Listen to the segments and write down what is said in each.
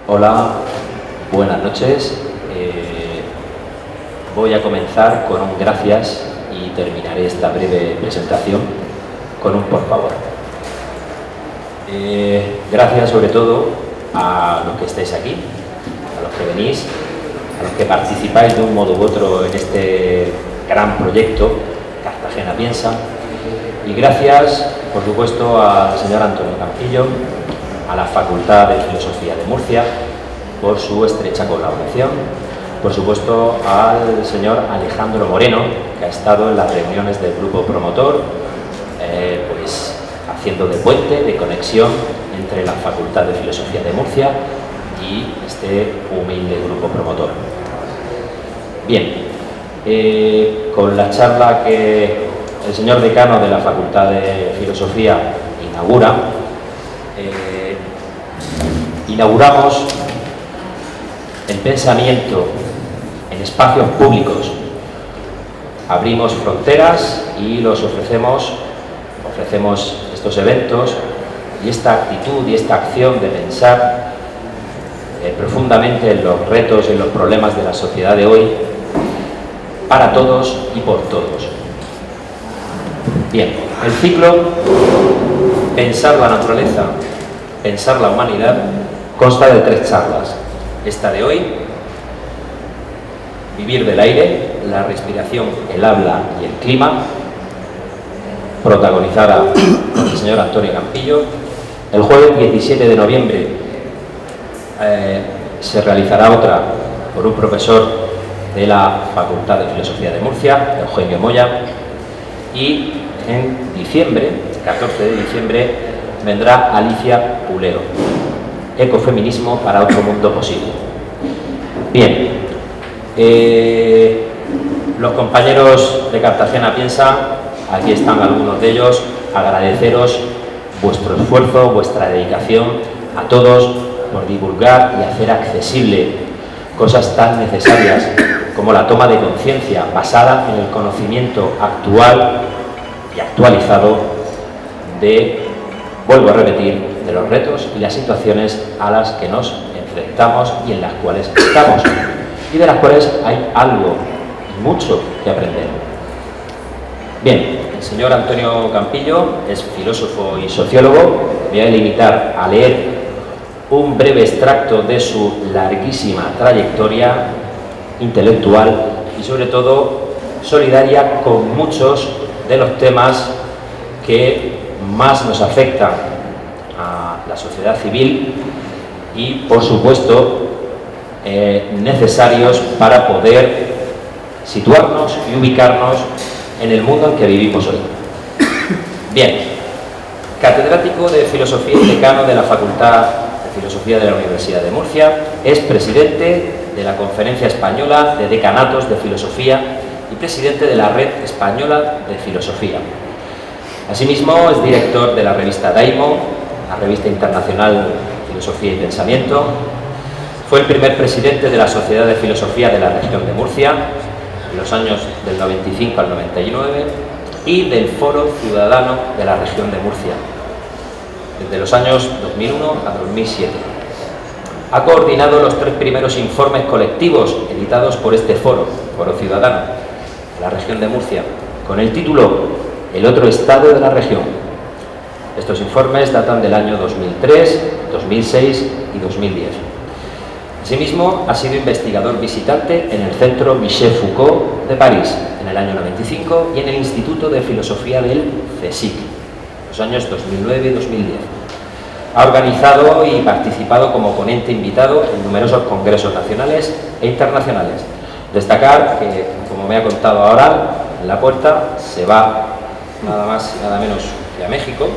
Hola, buenas noches. Voy a comenzar con un gracias y terminaré esta breve presentación con un por favor. Gracias sobre todo a los que estáis aquí, a los que venís, a los que participáis de un modo u otro en este gran proyecto, Cartagena Piensa, y gracias, por supuesto, al señor Antonio Campillo, a la Facultad de Filosofía de Murcia, por su estrecha colaboración, por supuesto al señor Alejandro Moreno, que ha estado en las reuniones del grupo promotor, pues haciendo de puente, de conexión entre la Facultad de Filosofía de Murcia y este humilde grupo promotor. Bien, con la charla que el señor decano de la Facultad de Filosofía inauguramos el pensamiento en espacios públicos. Abrimos fronteras y los ofrecemos estos eventos y esta actitud y esta acción de pensar profundamente en los retos y en los problemas de la sociedad de hoy, para todos y por todos. Bien, el ciclo Pensar la naturaleza, pensar la humanidad consta de 3 charlas. Esta de hoy, Vivir del aire, la respiración, el habla y el clima, protagonizada por el señor Antonio Campillo. El jueves 17 de noviembre se realizará otra por un profesor de la Facultad de Filosofía de Murcia, Eugenio Moya, y en diciembre, 14 de diciembre, vendrá Alicia Pulero, Ecofeminismo para otro mundo posible. Bien, los compañeros de Cartagena Piensa, aquí están algunos de ellos, agradeceros vuestro esfuerzo, vuestra dedicación a todos por divulgar y hacer accesible cosas tan necesarias como la toma de conciencia basada en el conocimiento actual y actualizado vuelvo a repetir, de los retos y las situaciones a las que nos enfrentamos y en las cuales estamos, y de las cuales hay algo y mucho que aprender. Bien, el señor Antonio Campillo es filósofo y sociólogo. Me voy a limitar a leer un breve extracto de su larguísima trayectoria intelectual y sobre todo solidaria con muchos de los temas que más nos afectan a la sociedad civil y, por supuesto, necesarios para poder situarnos y ubicarnos en el mundo en que vivimos hoy. Bien, catedrático de Filosofía y decano de la Facultad de Filosofía de la Universidad de Murcia, es presidente de la Conferencia Española de Decanatos de Filosofía y presidente de la Red Española de Filosofía. Asimismo, es director de la revista Daimon, la revista internacional de Filosofía y Pensamiento. Fue el primer presidente de la Sociedad de Filosofía de la región de Murcia, en los años del 95 al 99, y del Foro Ciudadano de la región de Murcia, desde los años 2001 a 2007. Ha coordinado los 3 primeros informes colectivos editados por este Foro Ciudadano de la región de Murcia, con el título El otro estado de la región. Estos informes datan del año 2003, 2006 y 2010. Asimismo, ha sido investigador visitante en el Centro Michel Foucault de París en el año 95 y en el Instituto de Filosofía del CSIC, los años 2009 y 2010. Ha organizado y participado como ponente invitado en numerosos congresos nacionales e internacionales. Destacar que, como me ha contado ahora, en la puerta se va nada más y nada menos que a México,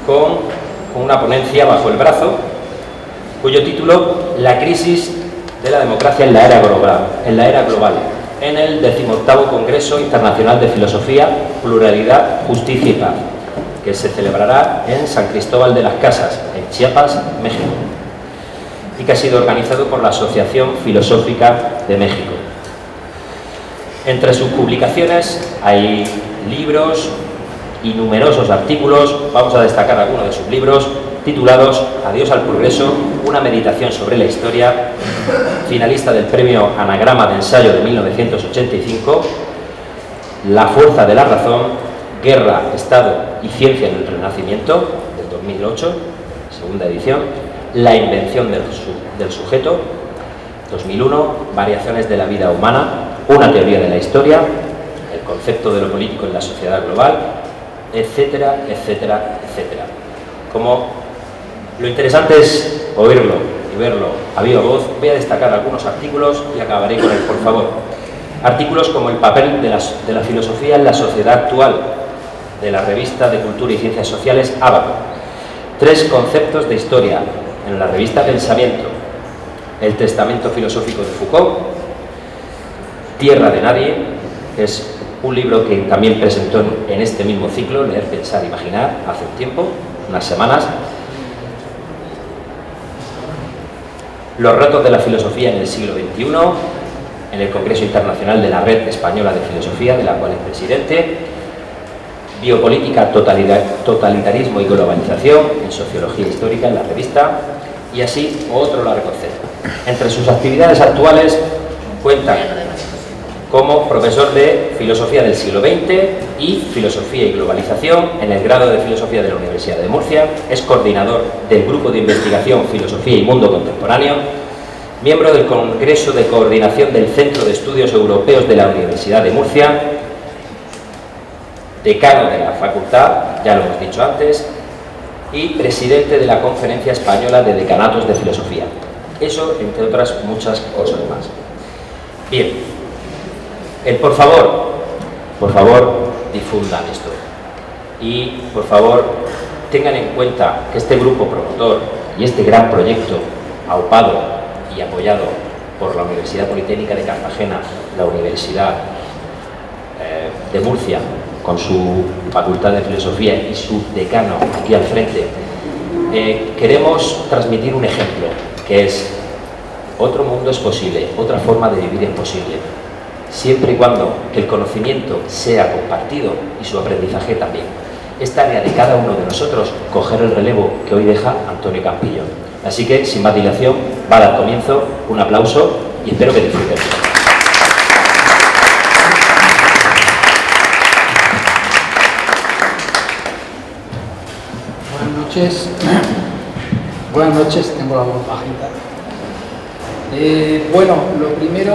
con una ponencia bajo el brazo, cuyo título, La crisis de la democracia en la era global, en el 18º Congreso Internacional de Filosofía, Pluralidad, Justicia y Paz, que se celebrará en San Cristóbal de las Casas, en Chiapas, México, y que ha sido organizado por la Asociación Filosófica de México. Entre sus publicaciones hay libros y numerosos artículos. Vamos a destacar algunos de sus libros: titulados Adiós al progreso, una meditación sobre la historia, finalista del premio Anagrama de Ensayo de 1985, La fuerza de la razón, Guerra, Estado y Ciencia en el Renacimiento, del 2008, segunda edición, La invención del sujeto, 2001, Variaciones de la vida humana, una teoría de la historia, el concepto de lo político en la sociedad global, etcétera, etcétera, etcétera. Como lo interesante es oírlo y verlo a viva voz, voy a destacar algunos artículos y acabaré con él, por favor. Artículos como El papel de la filosofía en la sociedad actual, de la revista de Cultura y Ciencias Sociales Ábaco. 3 conceptos de historia, en la revista Pensamiento. El testamento filosófico de Foucault. Tierra de nadie, que es un libro que también presentó en este mismo ciclo, Leer, Pensar, Imaginar, hace un tiempo, unas semanas. Los retos de la filosofía en el siglo XXI, en el Congreso Internacional de la Red Española de Filosofía, de la cual es presidente. Biopolítica, totalitarismo y globalización, en Sociología Histórica, en la revista, y así otro largo etcétera. Entre sus actividades actuales cuenta como profesor de Filosofía del siglo XX y Filosofía y Globalización en el grado de Filosofía de la Universidad de Murcia, es coordinador del Grupo de Investigación Filosofía y Mundo Contemporáneo, miembro del Congreso de Coordinación del Centro de Estudios Europeos de la Universidad de Murcia, decano de la facultad, ya lo hemos dicho antes, y presidente de la Conferencia Española de Decanatos de Filosofía. Eso, entre otras muchas cosas más. Bien, por favor, difundan esto. Y, por favor, tengan en cuenta que este grupo promotor y este gran proyecto, aupado y apoyado por la Universidad Politécnica de Cartagena, la Universidad de Murcia, con su Facultad de Filosofía y su decano aquí al frente, queremos transmitir un ejemplo, que es: otro mundo es posible, otra forma de vivir es posible, siempre y cuando el conocimiento sea compartido y su aprendizaje también. Es tarea de cada uno de nosotros coger el relevo que hoy deja Antonio Campillo. Así que, sin más dilación, va a dar comienzo. Un aplauso y espero que disfruten. Buenas noches, tengo la voz bajita. Bueno, lo primero,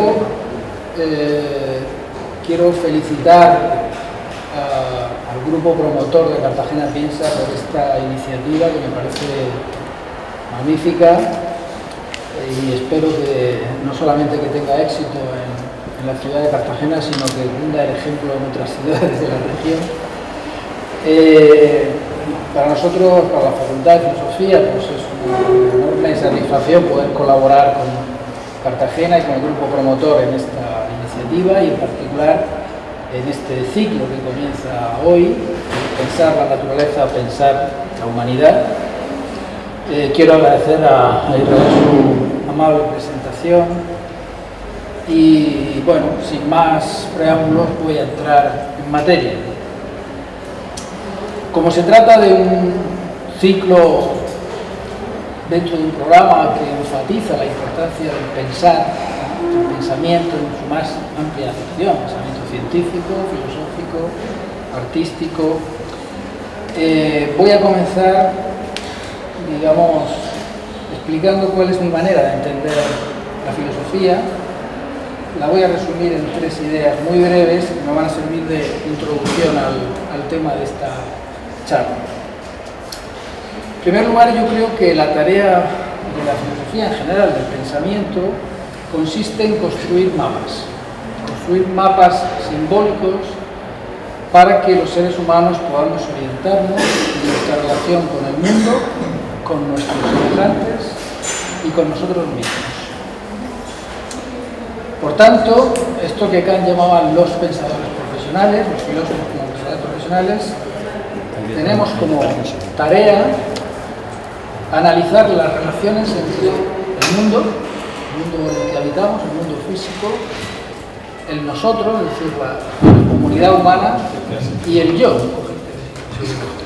quiero felicitar al grupo promotor de Cartagena Piensa por esta iniciativa que me parece magnífica, y espero que no solamente que tenga éxito en la ciudad de Cartagena, sino que funda el ejemplo en otras ciudades de la región. Para nosotros, para la Facultad de Filosofía, pues es una enorme satisfacción poder colaborar con Cartagena y con el grupo promotor en esta iniciativa, y en particular en este ciclo que comienza hoy, Pensar la naturaleza, pensar la humanidad. Quiero agradecer a Israel su amable presentación y, bueno, sin más preámbulos voy a entrar en materia. Como se trata de un ciclo dentro de un programa que enfatiza la importancia del pensar, el pensamiento en su más amplia acepción, pensamiento científico, filosófico, artístico, voy a comenzar, digamos, explicando cuál es mi manera de entender la filosofía. La voy a resumir en 3 ideas muy breves que me van a servir de introducción al tema de esta charla. En primer lugar, yo creo que la tarea de la filosofía en general, del pensamiento, consiste en construir mapas simbólicos para que los seres humanos podamos orientarnos en nuestra relación con el mundo, con nuestros semejantes y con nosotros mismos. Por tanto, esto que Kant llamaban los pensadores profesionales, los filósofos como pensadores profesionales, tenemos como tarea analizar las relaciones entre el mundo en el que habitamos, el mundo físico, el nosotros, es decir, la comunidad humana, y el yo.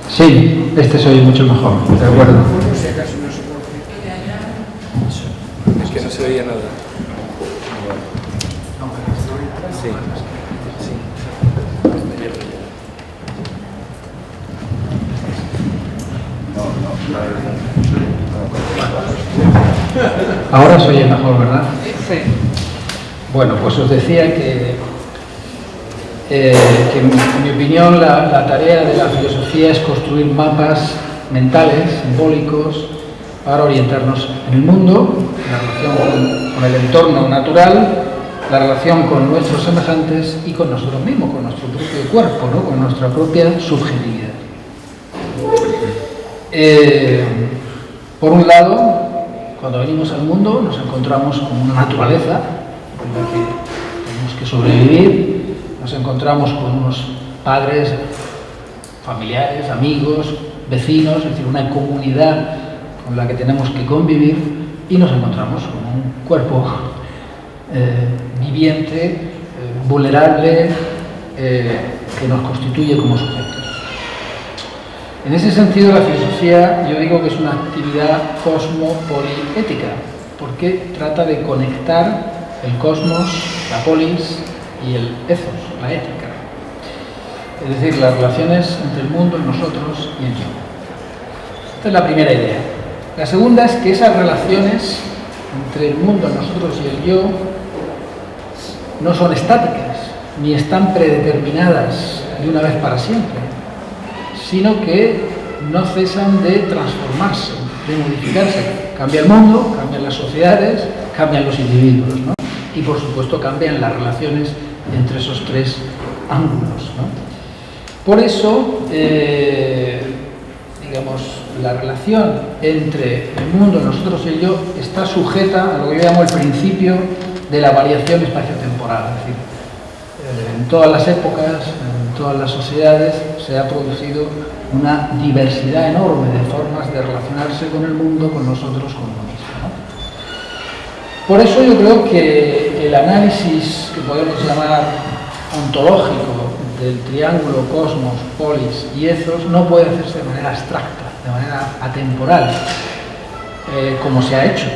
Sí, este soy mucho mejor, de acuerdo. se oía nada. Sí. Ahora se oye mejor, ¿verdad? Sí. Bueno, pues os decía que en mi opinión la tarea de la filosofía es construir mapas mentales, simbólicos, para orientarnos en el mundo, en la relación con el entorno natural, la relación con nuestros semejantes y con nosotros mismos, con nuestro propio cuerpo, ¿no? Con nuestra propia subjetividad. Por un lado, cuando venimos al mundo nos encontramos con una naturaleza en la que tenemos que sobrevivir, nos encontramos con unos padres, familiares, amigos, vecinos, es decir, una comunidad con la que tenemos que convivir, y nos encontramos con un cuerpo viviente, vulnerable, que nos constituye como sujetos. En ese sentido, la filosofía, yo digo que es una actividad cosmopoliética, porque trata de conectar el cosmos, la polis y el ethos, la ética. Es decir, las relaciones entre el mundo, nosotros y el yo. Esta es la primera idea. La segunda es que esas relaciones entre el mundo, nosotros y el yo no son estáticas, ni están predeterminadas de una vez para siempre, sino que no cesan de transformarse, de modificarse. Cambia el mundo, cambian las sociedades, cambian los individuos, ¿no? Y por supuesto cambian las relaciones entre esos tres ángulos, ¿no? Por eso, digamos, la relación entre el mundo, nosotros y el yo está sujeta a lo que yo llamo el principio de la variación espaciotemporal. Es decir, en todas las épocas, en todas las sociedades, se ha producido una diversidad enorme de formas de relacionarse con el mundo, con nosotros, con uno mismo, ¿no? Por eso yo creo que el análisis que podemos llamar ontológico del triángulo cosmos, polis y ethos no puede hacerse de manera abstracta, de manera atemporal, como se ha hecho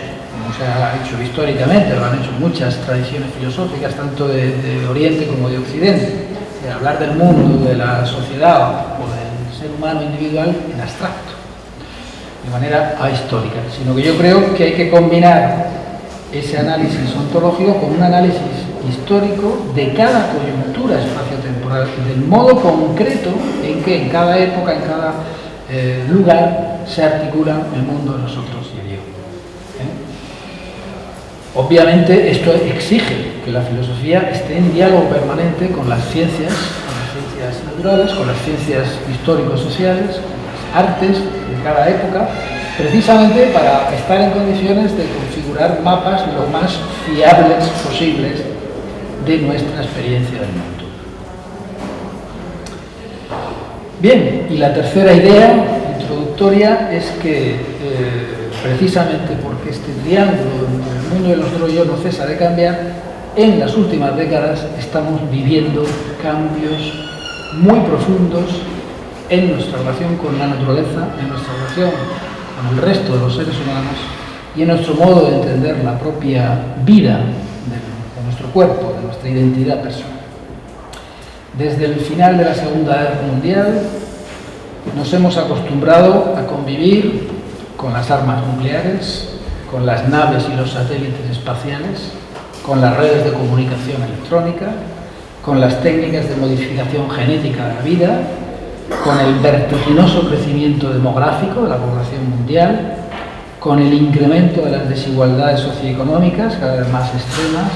históricamente, lo han hecho muchas tradiciones filosóficas, tanto de Oriente como de Occidente, de hablar del mundo, de la sociedad o del ser humano individual en abstracto, de manera ahistórica, sino que yo creo que hay que combinar ese análisis ontológico con un análisis histórico de cada coyuntura espaciotemporal, del modo concreto en que en cada época, en cada lugar se articula el mundo, nosotros y el yo. Obviamente esto exige que la filosofía esté en diálogo permanente con las ciencias naturales, con las ciencias histórico-sociales, con las artes de cada época, precisamente para estar en condiciones de configurar mapas lo más fiables posibles de nuestra experiencia del mundo. Bien, y la tercera idea introductoria es que precisamente porque este triángulo entre el mundo y nuestro yo no cesa de cambiar, en las últimas décadas estamos viviendo cambios muy profundos en nuestra relación con la naturaleza, en nuestra relación con el resto de los seres humanos y en nuestro modo de entender la propia vida de nuestro cuerpo, de nuestra identidad personal. Desde el final de la Segunda Guerra Mundial nos hemos acostumbrado a convivir con las armas nucleares, con las naves y los satélites espaciales, con las redes de comunicación electrónica, con las técnicas de modificación genética de la vida, con el vertiginoso crecimiento demográfico de la población mundial, con el incremento de las desigualdades socioeconómicas cada vez más extremas,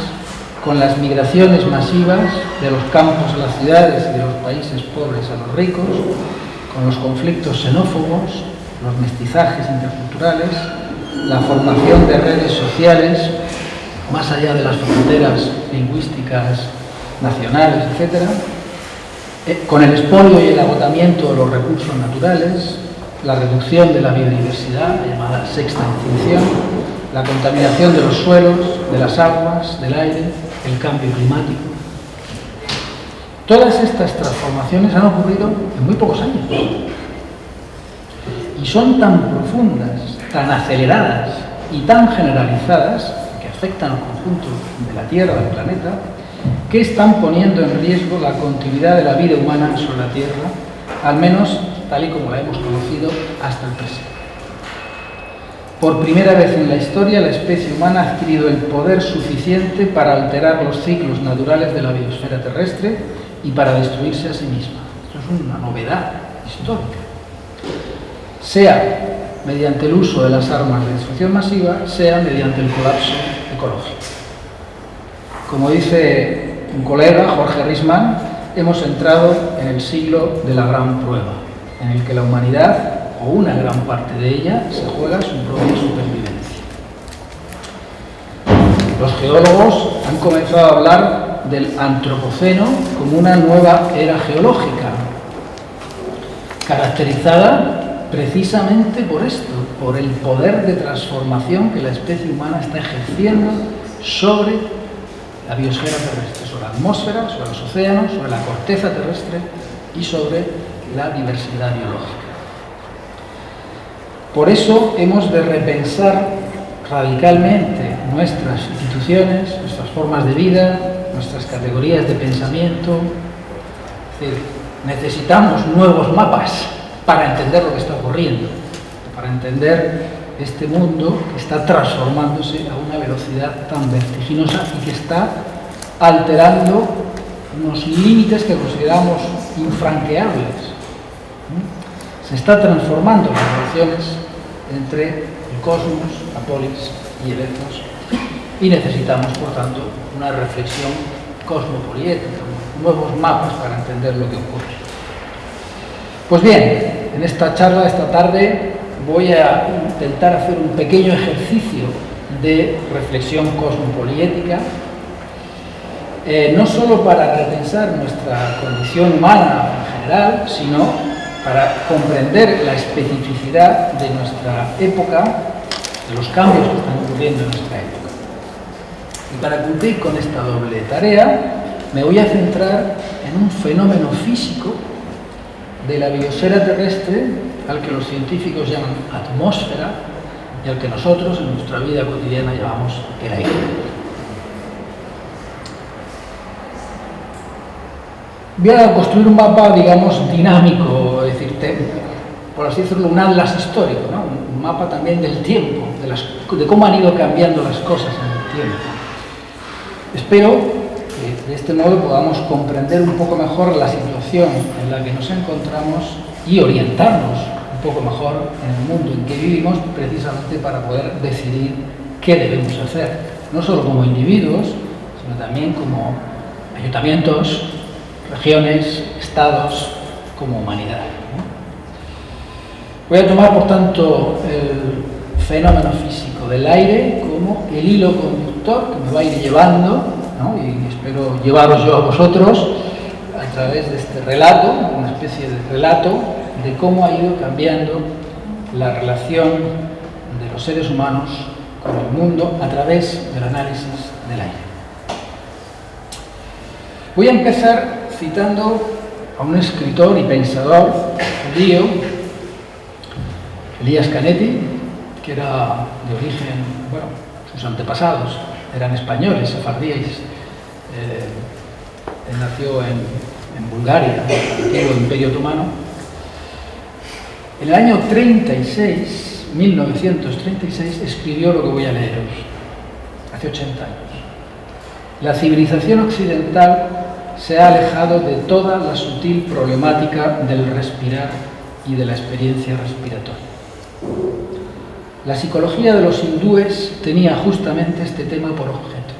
con las migraciones masivas de los campos a las ciudades y de los países pobres a los ricos, con los conflictos xenófobos, los mestizajes interculturales, la formación de redes sociales más allá de las fronteras lingüísticas nacionales, etc., con el expolio y el agotamiento de los recursos naturales, la reducción de la biodiversidad, la llamada sexta extinción, la contaminación de los suelos, de las aguas, del aire, el cambio climático. Todas estas transformaciones han ocurrido en muy pocos años y son tan profundas, tan aceleradas y tan generalizadas que afectan al conjunto de la Tierra, del planeta, que están poniendo en riesgo la continuidad de la vida humana sobre la Tierra, al menos tal y como la hemos conocido hasta el presente. Por primera vez en la historia, la especie humana ha adquirido el poder suficiente para alterar los ciclos naturales de la biosfera terrestre y para destruirse a sí misma. Esto es una novedad histórica. Sea mediante el uso de las armas de destrucción masiva, sea mediante el colapso ecológico. Como dice un colega, Jorge Risman, hemos entrado en el siglo de la gran prueba, en el que la humanidad, o una gran parte de ella, se juega su propia supervivencia. Los geólogos han comenzado a hablar del antropoceno como una nueva era geológica, caracterizada precisamente por esto, por el poder de transformación que la especie humana está ejerciendo sobre la biosfera terrestre, sobre la atmósfera, sobre los océanos, sobre la corteza terrestre y sobre la diversidad biológica. Por eso hemos de repensar radicalmente nuestras instituciones, nuestras formas de vida, nuestras categorías de pensamiento. Es decir, necesitamos nuevos mapas para entender lo que está ocurriendo, para entender este mundo que está transformándose a una velocidad tan vertiginosa y que está alterando unos límites que consideramos infranqueables. Se está transformando las relaciones entre el cosmos, la polis y el ethos, y necesitamos, por tanto, una reflexión cosmopoliética, nuevos mapas para entender lo que ocurre. Pues bien, en esta charla, esta tarde, voy a intentar hacer un pequeño ejercicio de reflexión cosmopoliética, no solo para repensar nuestra condición humana en general, sino para comprender la especificidad de nuestra época, de los cambios que están ocurriendo en nuestra época. Y para cumplir con esta doble tarea, me voy a centrar en un fenómeno físico de la biosfera terrestre, al que los científicos llaman atmósfera, y al que nosotros en nuestra vida cotidiana llamamos el aire. Voy a construir un mapa, digamos, dinámico, es decir, por así decirlo, un atlas histórico, ¿no? Un mapa también del tiempo, de cómo han ido cambiando las cosas en el tiempo. Espero que de este modo podamos comprender un poco mejor la situación en la que nos encontramos y orientarnos un poco mejor en el mundo en que vivimos, precisamente para poder decidir qué debemos hacer, no solo como individuos, sino también como ayuntamientos, regiones, estados, como humanidad, ¿no? Voy a tomar, por tanto, el fenómeno físico del aire como el hilo conductor que me va a ir llevando, ¿no? Y espero llevaros yo a vosotros a través de este relato, una especie de relato de cómo ha ido cambiando la relación de los seres humanos con el mundo a través del análisis del aire. Voy a empezar citando a un escritor y pensador judío, Elías Canetti, que era de origen, bueno, sus antepasados eran españoles, sefardíes. Él nació en Bulgaria, en el antiguo Imperio Otomano. En el año 1936, escribió lo que voy a leeros, hace 80 años. La civilización occidental se ha alejado de toda la sutil problemática del respirar y de la experiencia respiratoria. La psicología de los hindúes tenía justamente este tema por objeto.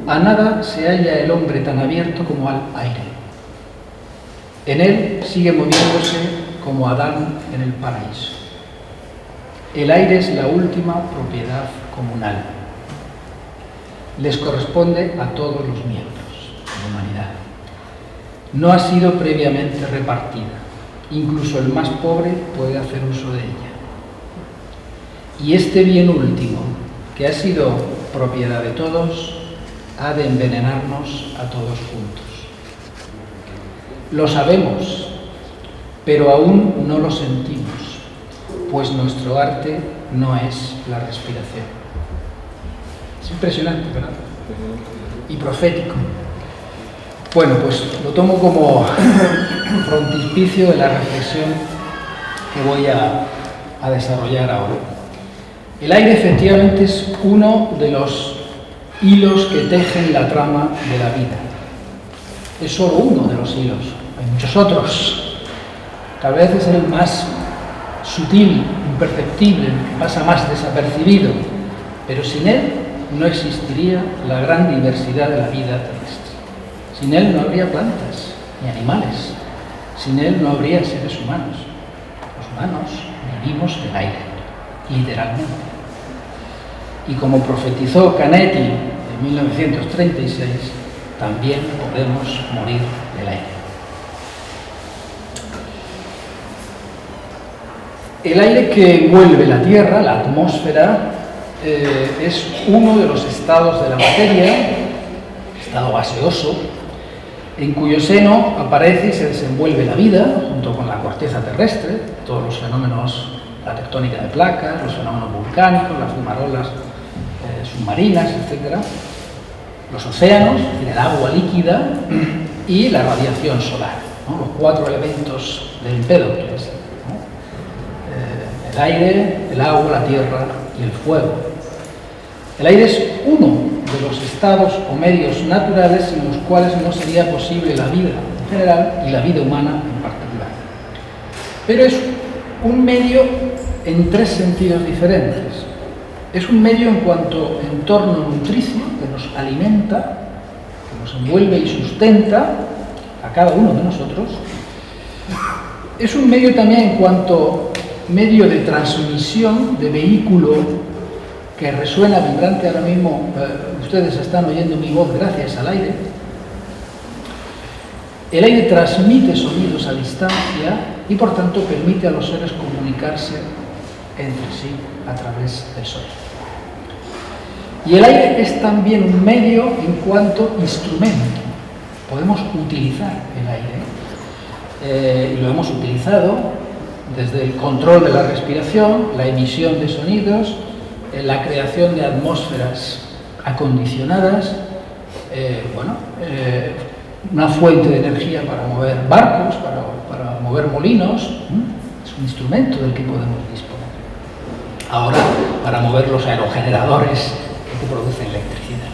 A nada se halla el hombre tan abierto como al aire. En él sigue moviéndose como Adán en el paraíso. El aire es la última propiedad comunal. Les corresponde a todos los miembros de la humanidad. No ha sido previamente repartida. Incluso el más pobre puede hacer uso de ella. Y este bien último, que ha sido propiedad de todos, ha de envenenarnos a todos juntos. Lo sabemos, pero aún no lo sentimos, pues nuestro arte no es la respiración. Es impresionante, ¿verdad? Y profético. Bueno, pues lo tomo como frontispicio de la reflexión que voy a desarrollar ahora. El aire efectivamente es uno de los hilos que tejen la trama de la vida. Es solo uno de los hilos, hay muchos otros. Tal vez es el más sutil, imperceptible, que pasa más desapercibido, pero sin él no existiría la gran diversidad de la vida terrestre. Sin él no habría plantas ni animales, sin él no habría seres humanos. Los humanos vivimos del aire, literalmente. Y como profetizó Canetti en 1936, también podemos morir del aire. El aire que envuelve la Tierra, la atmósfera, es uno de los estados de la materia, estado gaseoso, en cuyo seno aparece y se desenvuelve la vida, junto con la corteza terrestre, todos los fenómenos, la tectónica de placas, los fenómenos volcánicos, las fumarolas submarinas, etc., los océanos, es decir, el agua líquida y la radiación solar, ¿no? Los 4 elementos del Empédocles, ¿no? El aire, el agua, la tierra y el fuego. El aire es uno de los estados o medios naturales sin los cuales no sería posible la vida en general y la vida humana en particular. Pero es un medio en 3 sentidos diferentes. Es un medio en cuanto a entorno nutricio, que nos alimenta, que nos envuelve y sustenta a cada uno de nosotros. Es un medio también en cuanto a medio de transmisión, de vehículo que resuena vibrante ahora mismo. Ustedes están oyendo mi voz gracias al aire. El aire transmite sonidos a distancia y por tanto permite a los seres comunicarse entre sí a través del sonido. Y el aire es también un medio en cuanto a instrumento. Podemos utilizar el aire y lo hemos utilizado desde el control de la respiración, la emisión de sonidos, la creación de atmósferas acondicionadas, una fuente de energía para mover barcos, para mover molinos. Es un instrumento del que podemos disponer. Ahora, para mover los aerogeneradores que producen electricidad.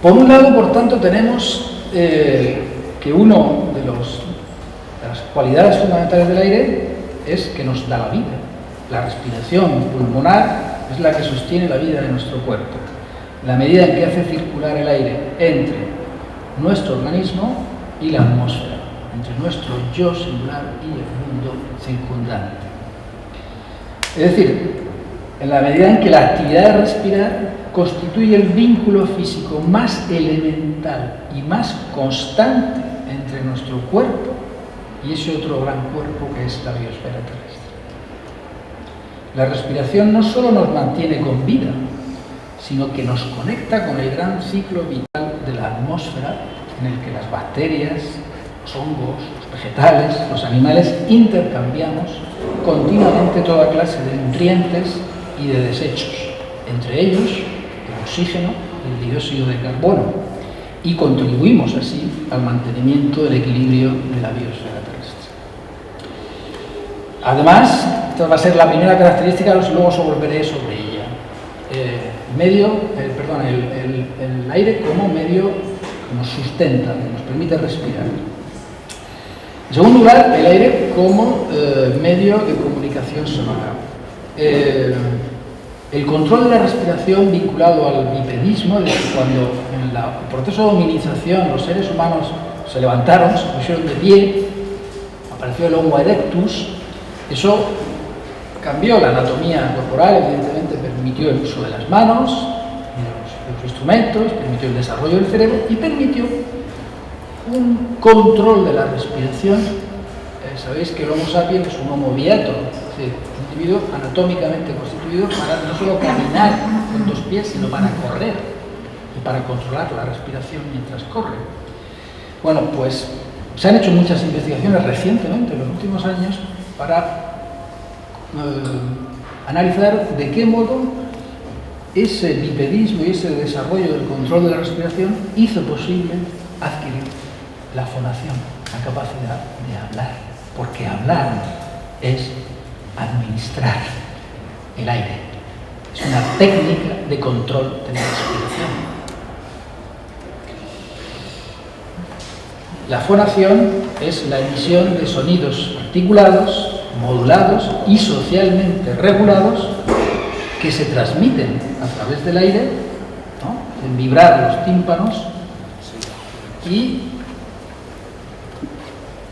Por un lado, por tanto, tenemos que uno de las cualidades fundamentales del aire es que nos da la vida. La respiración pulmonar es la que sostiene la vida de nuestro cuerpo. La medida en que hace circular el aire entre nuestro organismo y la atmósfera, entre nuestro yo singular y el mundo circundante. Es decir, en la medida en que la actividad de respirar constituye el vínculo físico más elemental y más constante entre nuestro cuerpo y ese otro gran cuerpo que es la biosfera terrestre. La respiración no solo nos mantiene con vida, sino que nos conecta con el gran ciclo vital de la atmósfera en el que las bacterias, los hongos, los vegetales, los animales intercambiamos continuamente toda clase de nutrientes y de desechos, entre ellos el oxígeno y el dióxido de carbono, y contribuimos así al mantenimiento del equilibrio de la biosfera terrestre. Además, esta va a ser la primera característica, luego os volveré sobre ella. El aire como medio que nos sustenta, que nos permite respirar. En segundo lugar, el aire como medio de comunicación sonora. El control de la respiración vinculado al bipedismo, es decir, cuando en el proceso de hominización los seres humanos se levantaron, se pusieron de pie, apareció el Homo erectus, eso cambió la anatomía corporal, evidentemente permitió el uso de las manos, de los instrumentos, permitió el desarrollo del cerebro y permitió un control de la respiración. Sabéis que el Homo sapiens es un Homo viator, es decir, un individuo anatómicamente constituido para no solo caminar con 2 pies, sino para correr y para controlar la respiración mientras corre. Bueno, pues se han hecho muchas investigaciones recientemente, en los últimos años, para analizar de qué modo ese bipedismo y ese desarrollo del control de la respiración hizo posible adquirir la fonación, la capacidad de hablar, porque hablar es administrar el aire, es una técnica de control de la respiración. La fonación es la emisión de sonidos articulados, modulados y socialmente regulados que se transmiten a través del aire, ¿no?, en vibrar los tímpanos y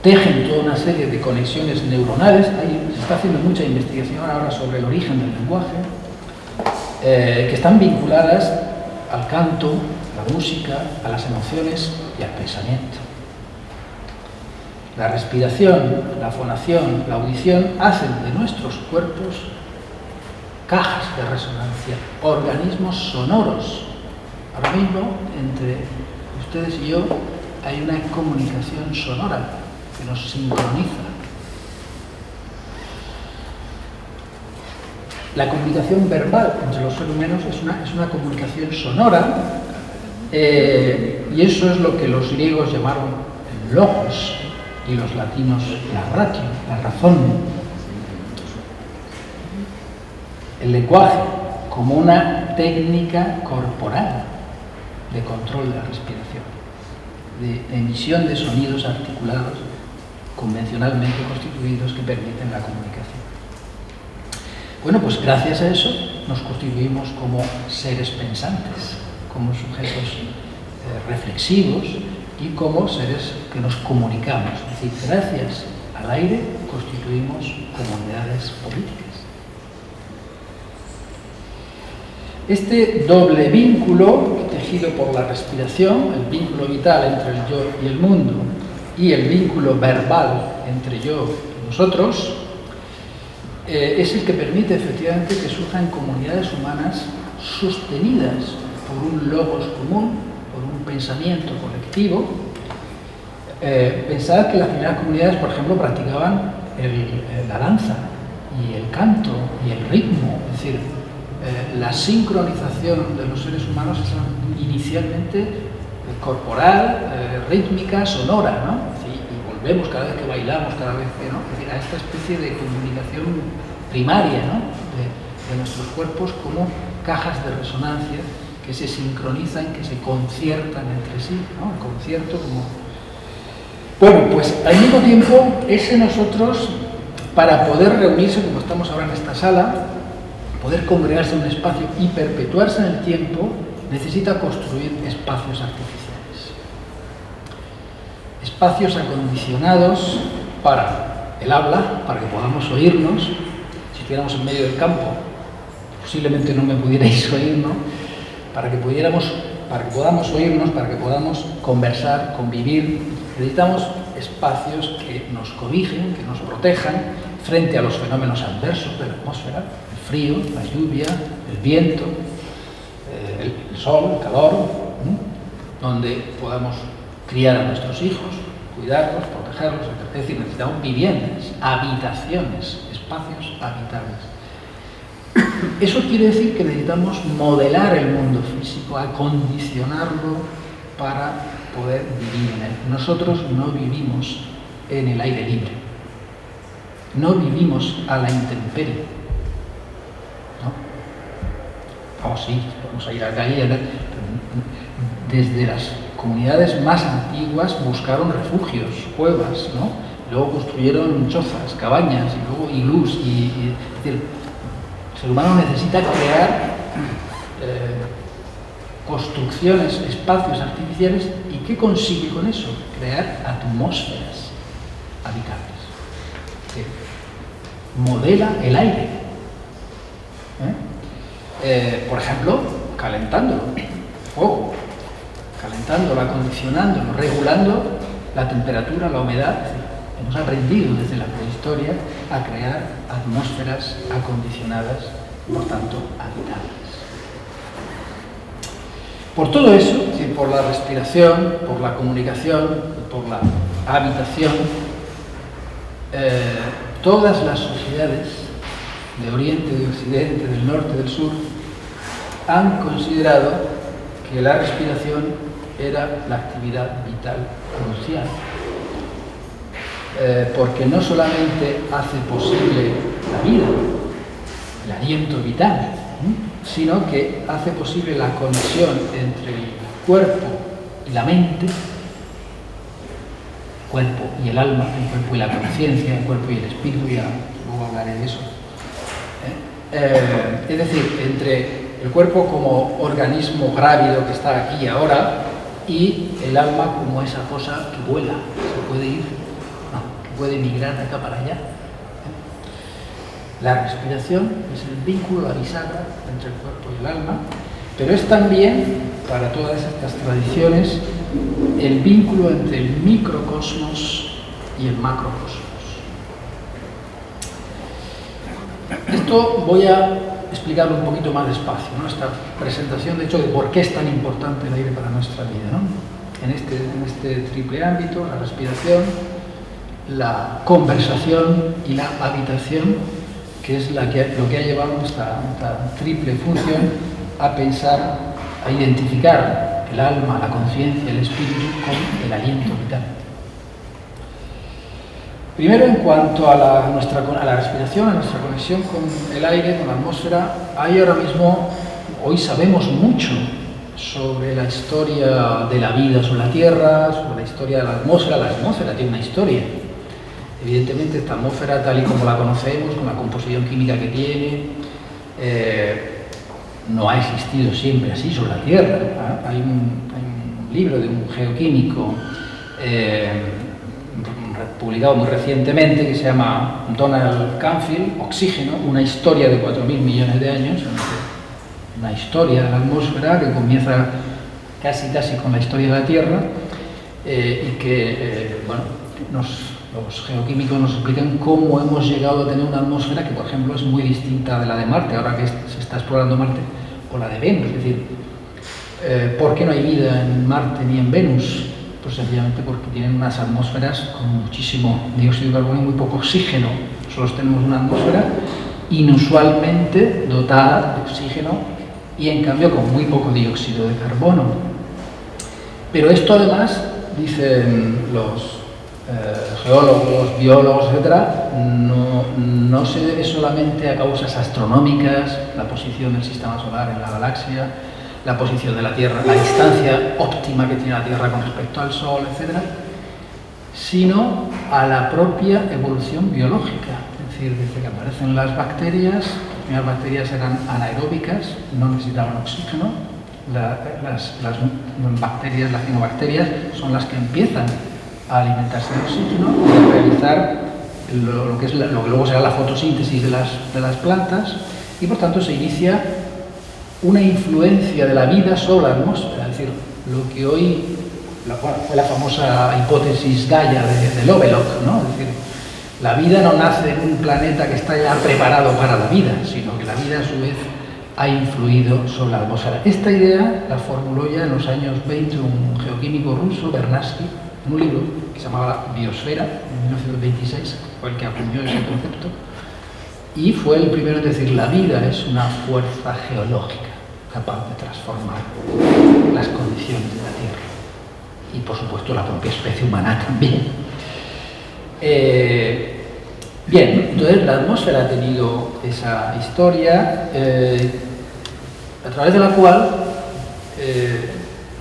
tejen toda una serie de conexiones neuronales. Se está haciendo mucha investigación ahora sobre el origen del lenguaje, que están vinculadas al canto, a la música, a las emociones y al pensamiento. La respiración, la fonación, la audición hacen de nuestros cuerpos cajas de resonancia, organismos sonoros. Ahora mismo, entre ustedes y yo, hay una comunicación sonora que nos sincroniza. La comunicación verbal entre los seres humanos es una comunicación sonora, y eso es lo que los griegos llamaron logos y los latinos la ratio, la razón. El lenguaje como una técnica corporal de control de la respiración, de emisión de sonidos articulados convencionalmente constituidos que permiten la comunicación. Bueno, pues gracias a eso nos constituimos como seres pensantes, como sujetos reflexivos y como seres que nos comunicamos. Es decir, gracias al aire constituimos comunidades políticas. Este doble vínculo tejido por la respiración, el vínculo vital entre el yo y el mundo, y el vínculo verbal entre yo y nosotros, es el que permite efectivamente que surjan comunidades humanas sostenidas por un logos común, por un pensamiento colectivo. Pensad que las primeras comunidades, por ejemplo, practicaban la danza y el canto y el ritmo, es decir, la sincronización de los seres humanos es inicialmente corporal, rítmica, sonora, ¿no? Y volvemos cada vez que bailamos, cada vez que, ¿no? Es decir, a esta especie de comunicación primaria, ¿no?, de nuestros cuerpos como cajas de resonancia que se sincronizan, que se conciertan entre sí, ¿no? El concierto como... Bueno, pues al mismo tiempo, ese nosotros, para poder reunirse, como estamos ahora en esta sala, poder congregarse en un espacio y perpetuarse en el tiempo, necesita construir espacios artificiales. Espacios acondicionados para el habla, para que podamos oírnos. Si estuviéramos en medio del campo, posiblemente no me pudierais oír, ¿no? Para que podamos oírnos, para que podamos conversar, convivir, necesitamos espacios que nos cobijen, que nos protejan frente a los fenómenos adversos de la atmósfera, el frío, la lluvia, el viento, el sol, el calor, donde podamos criar a nuestros hijos, cuidarlos, protegerlos, etc. Es decir, necesitamos viviendas, habitaciones, espacios habitables. Eso quiere decir que necesitamos modelar el mundo físico, acondicionarlo para poder vivir en él. Nosotros no vivimos en el aire libre, no vivimos a la intemperie, ¿no? Oh, sí, vamos a ir a la calle. Desde las comunidades más antiguas buscaron refugios, cuevas, ¿no? Luego construyeron chozas, cabañas, y luego iglús, es decir, el ser humano necesita crear construcciones, espacios artificiales. ¿Y qué consigue con eso? Crear atmósferas habitables. Modela el aire. Por ejemplo, calentándolo, fuego, calentándolo, acondicionándolo, regulando la temperatura, la humedad. Hemos aprendido desde la prehistoria a crear atmósferas acondicionadas, por tanto, habitables. Por todo eso, es decir, por la respiración, por la comunicación, por la habitación, todas las sociedades de Oriente, de Occidente, del Norte, del Sur, han considerado que la respiración era la actividad vital crucial, porque no solamente hace posible la vida, el aliento vital, sino que hace posible la conexión entre el cuerpo y la mente, el cuerpo y el alma, el cuerpo y la conciencia, el cuerpo y el espíritu, ya luego hablaré de eso. Es decir, entre el cuerpo como organismo grávido que está aquí y ahora y el alma como esa cosa que vuela, se puede ir, que puede migrar de acá para allá. La respiración es el vínculo, la bisagra entre el cuerpo y el alma, pero es también, para todas estas tradiciones, el vínculo entre el microcosmos y el macrocosmos. Esto voy a explicarlo un poquito más despacio, ¿no? Esta presentación, de hecho, de por qué es tan importante el aire para nuestra vida, ¿no? En este triple ámbito, la respiración, la conversación y la habitación, que es lo que ha llevado esta triple función a pensar, a identificar el alma, la conciencia, el espíritu con el aliento vital. Primero, en cuanto a la respiración, a nuestra conexión con el aire, con la atmósfera, hoy sabemos mucho sobre la historia de la vida sobre la Tierra, sobre la historia de la atmósfera. La atmósfera tiene una historia. Evidentemente, esta atmósfera, tal y como la conocemos, con la composición química que tiene, no ha existido siempre así sobre la Tierra. Hay un libro de un geoquímico publicado muy recientemente, que se llama Donald Canfield, Oxígeno, una historia de 4.000 millones de años, una historia de la atmósfera que comienza casi con la historia de la Tierra, y que, los geoquímicos nos explican cómo hemos llegado a tener una atmósfera que, por ejemplo, es muy distinta de la de Marte, ahora que se está explorando Marte, o la de Venus. Es decir, ¿por qué no hay vida en Marte ni en Venus? Pues sencillamente porque tienen unas atmósferas con muchísimo dióxido de carbono y muy poco oxígeno. Nosotros tenemos una atmósfera inusualmente dotada de oxígeno y, en cambio, con muy poco dióxido de carbono. Pero esto, además, dicen los geólogos, biólogos, etcétera, no se debe solamente a causas astronómicas, la posición del sistema solar en la galaxia, la posición de la Tierra, la distancia óptima que tiene la Tierra con respecto al Sol, etcétera, sino a la propia evolución biológica. Es decir, desde que aparecen las bacterias, las primeras bacterias eran anaeróbicas, no necesitaban oxígeno. Las bacterias, las cianobacterias, son las que empiezan a alimentarse de oxígeno y a realizar lo que luego será la fotosíntesis de las plantas, y por tanto se inicia una influencia de la vida sobre la atmósfera. Es decir, lo que hoy fue la famosa hipótesis Gaia de Lovelock, ¿no? Es decir, la vida no nace en un planeta que está ya preparado para la vida, sino que la vida, a su vez, ha influido sobre la atmósfera. Esta idea la formuló ya en los años 20 un geoquímico ruso, Bernatsky, en un libro que se llamaba Biosfera, en 1926, fue el que acuñó ese concepto, y fue el primero en decir: la vida es una fuerza geológica capaz de transformar las condiciones de la Tierra y, por supuesto, la propia especie humana también. Bien, entonces la atmósfera ha tenido esa historia a través de la cual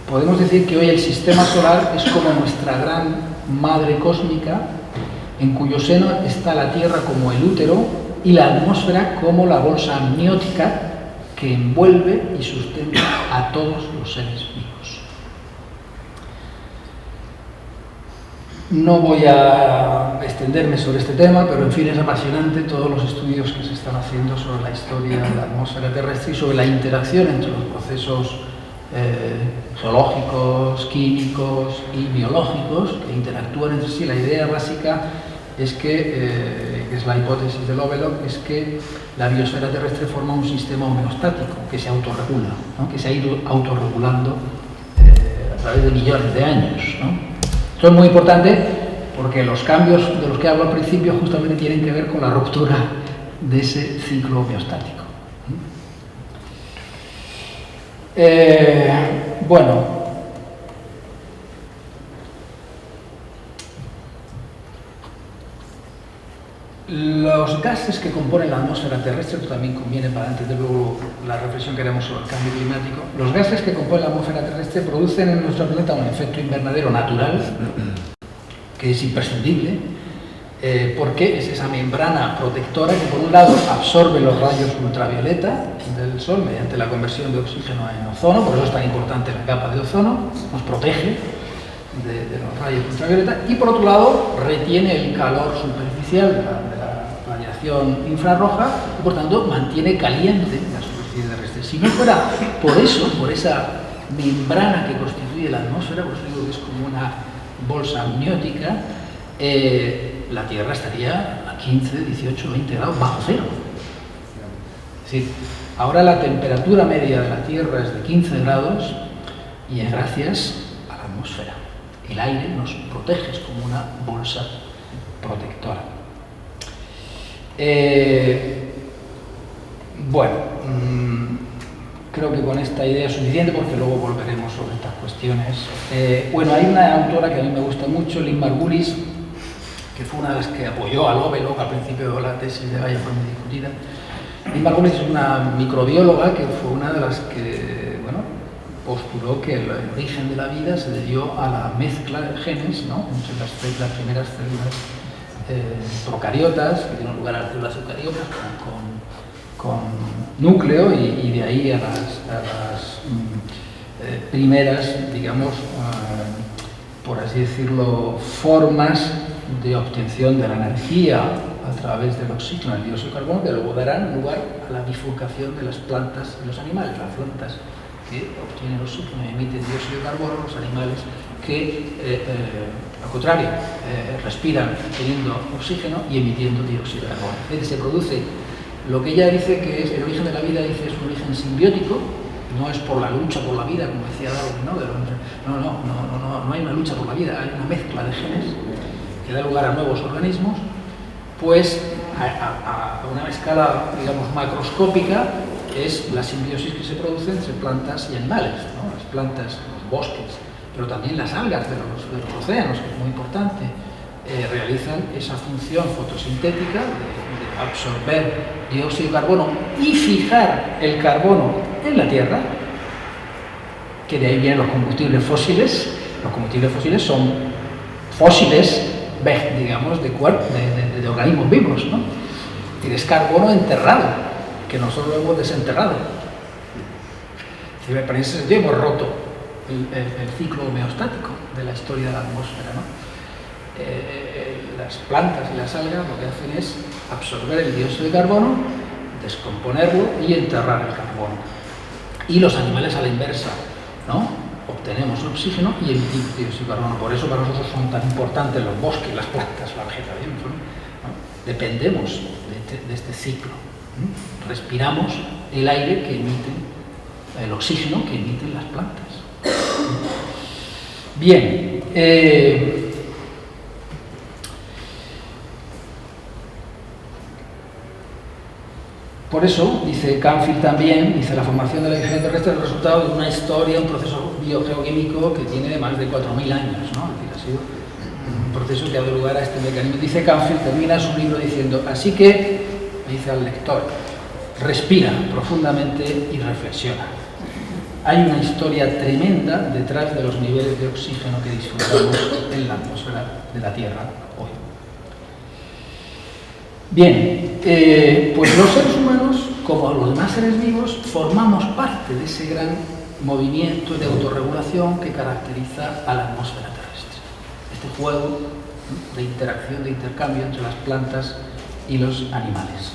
podemos decir que hoy el sistema solar es como nuestra gran madre cósmica, en cuyo seno está la Tierra como el útero y la atmósfera como la bolsa amniótica que envuelve y sustenta a todos los seres vivos. No voy a extenderme sobre este tema, pero en fin, es apasionante todos los estudios que se están haciendo sobre la historia de la atmósfera terrestre y sobre la interacción entre los procesos geológicos, químicos y biológicos que interactúan entre sí. La idea básica es que es la hipótesis de Lovelock, es que la biosfera terrestre forma un sistema homeostático que se autorregula, ¿no? Que se ha ido autorregulando a través de millones de años, ¿no? Esto es muy importante porque los cambios de los que hablo al principio justamente tienen que ver con la ruptura de ese ciclo homeostático. Bueno, los gases que componen la atmósfera terrestre, esto también conviene para antes de luego la reflexión que haremos sobre el cambio climático. Los gases que componen la atmósfera terrestre producen en nuestro planeta un efecto invernadero natural que es imprescindible, porque es esa membrana protectora que por un lado absorbe los rayos ultravioleta del Sol mediante la conversión de oxígeno en ozono, por eso es tan importante la capa de ozono, nos protege de los rayos ultravioleta, y por otro lado retiene el calor superficial de la radiación infrarroja y por tanto mantiene caliente la superficie terrestre. Si no fuera por eso, por esa membrana que constituye la atmósfera, por eso digo que es como una bolsa amniótica, la Tierra estaría a 15, 18, 20 grados bajo cero. Es decir, ahora la temperatura media de la Tierra es de 15 grados y es gracias a la atmósfera. El aire nos protege, es como una bolsa protectora. Bueno, creo que con esta idea es suficiente porque luego volveremos sobre estas cuestiones. Bueno, hay una autora que a mí me gusta mucho, Lynn Margulis, que fue una de las que apoyó a Lovelock al principio de la tesis de Gaia, fue muy discutida. Lynn Margulis es una microbióloga que fue una de las que, bueno, postuló que el origen de la vida se debió a la mezcla de genes, ¿no? Entre las primeras células procariotas, que dieron lugar a las células eucariotas con núcleo, y de ahí a las primeras, digamos, por así decirlo, formas de obtención de la energía a través del oxígeno, el dióxido de carbono, que luego darán lugar a la bifurcación de las plantas y los animales. Las plantas que obtienen oxígeno y emiten dióxido de carbono, los animales que, al contrario, respiran teniendo oxígeno y emitiendo dióxido de carbono. Es decir, se produce lo que ella dice que es el origen de la vida, dice es un origen simbiótico, no es por la lucha por la vida, como decía Darwin, no hay una lucha por la vida, hay una mezcla de genes que da lugar a nuevos organismos, pues a una escala, digamos, macroscópica, es la simbiosis que se produce entre plantas y animales, ¿no? Las plantas, los bosques, pero también las algas de los océanos, que es muy importante, realizan esa función fotosintética de absorber dióxido de carbono y fijar el carbono en la Tierra, que de ahí vienen los combustibles fósiles. Los combustibles fósiles son fósiles, digamos, de organismos vivos, ¿no? Y es carbono enterrado, que nosotros lo hemos desenterrado. En ese sentido hemos roto el ciclo homeostático de la historia de la atmósfera, ¿no? Las plantas y las algas lo que hacen es absorber el dióxido de carbono, descomponerlo y enterrar el carbono. Y los animales a la inversa, ¿no? Obtenemos oxígeno y emitimos dióxido de carbono. Por eso para nosotros son tan importantes los bosques, las plantas, la vegetación, ¿no? Dependemos de este ciclo, ¿no? Respiramos el aire que emiten, el oxígeno que emiten las plantas. Bien, por eso, dice Canfield también, dice la formación de la vida terrestre es el resultado de una historia, un proceso biogeoquímico que tiene más de 4.000 años, ¿no? Es decir, ha sido un proceso que ha dado lugar a este mecanismo. Dice Canfield, termina su libro diciendo, así que, dice al lector, respira profundamente y reflexiona. Hay una historia tremenda detrás de los niveles de oxígeno que disfrutamos en la atmósfera de la Tierra hoy. Bien, pues los seres humanos, como los demás seres vivos, formamos parte de ese gran movimiento de autorregulación que caracteriza a la atmósfera terrestre. Este juego de interacción, de intercambio entre las plantas y los animales.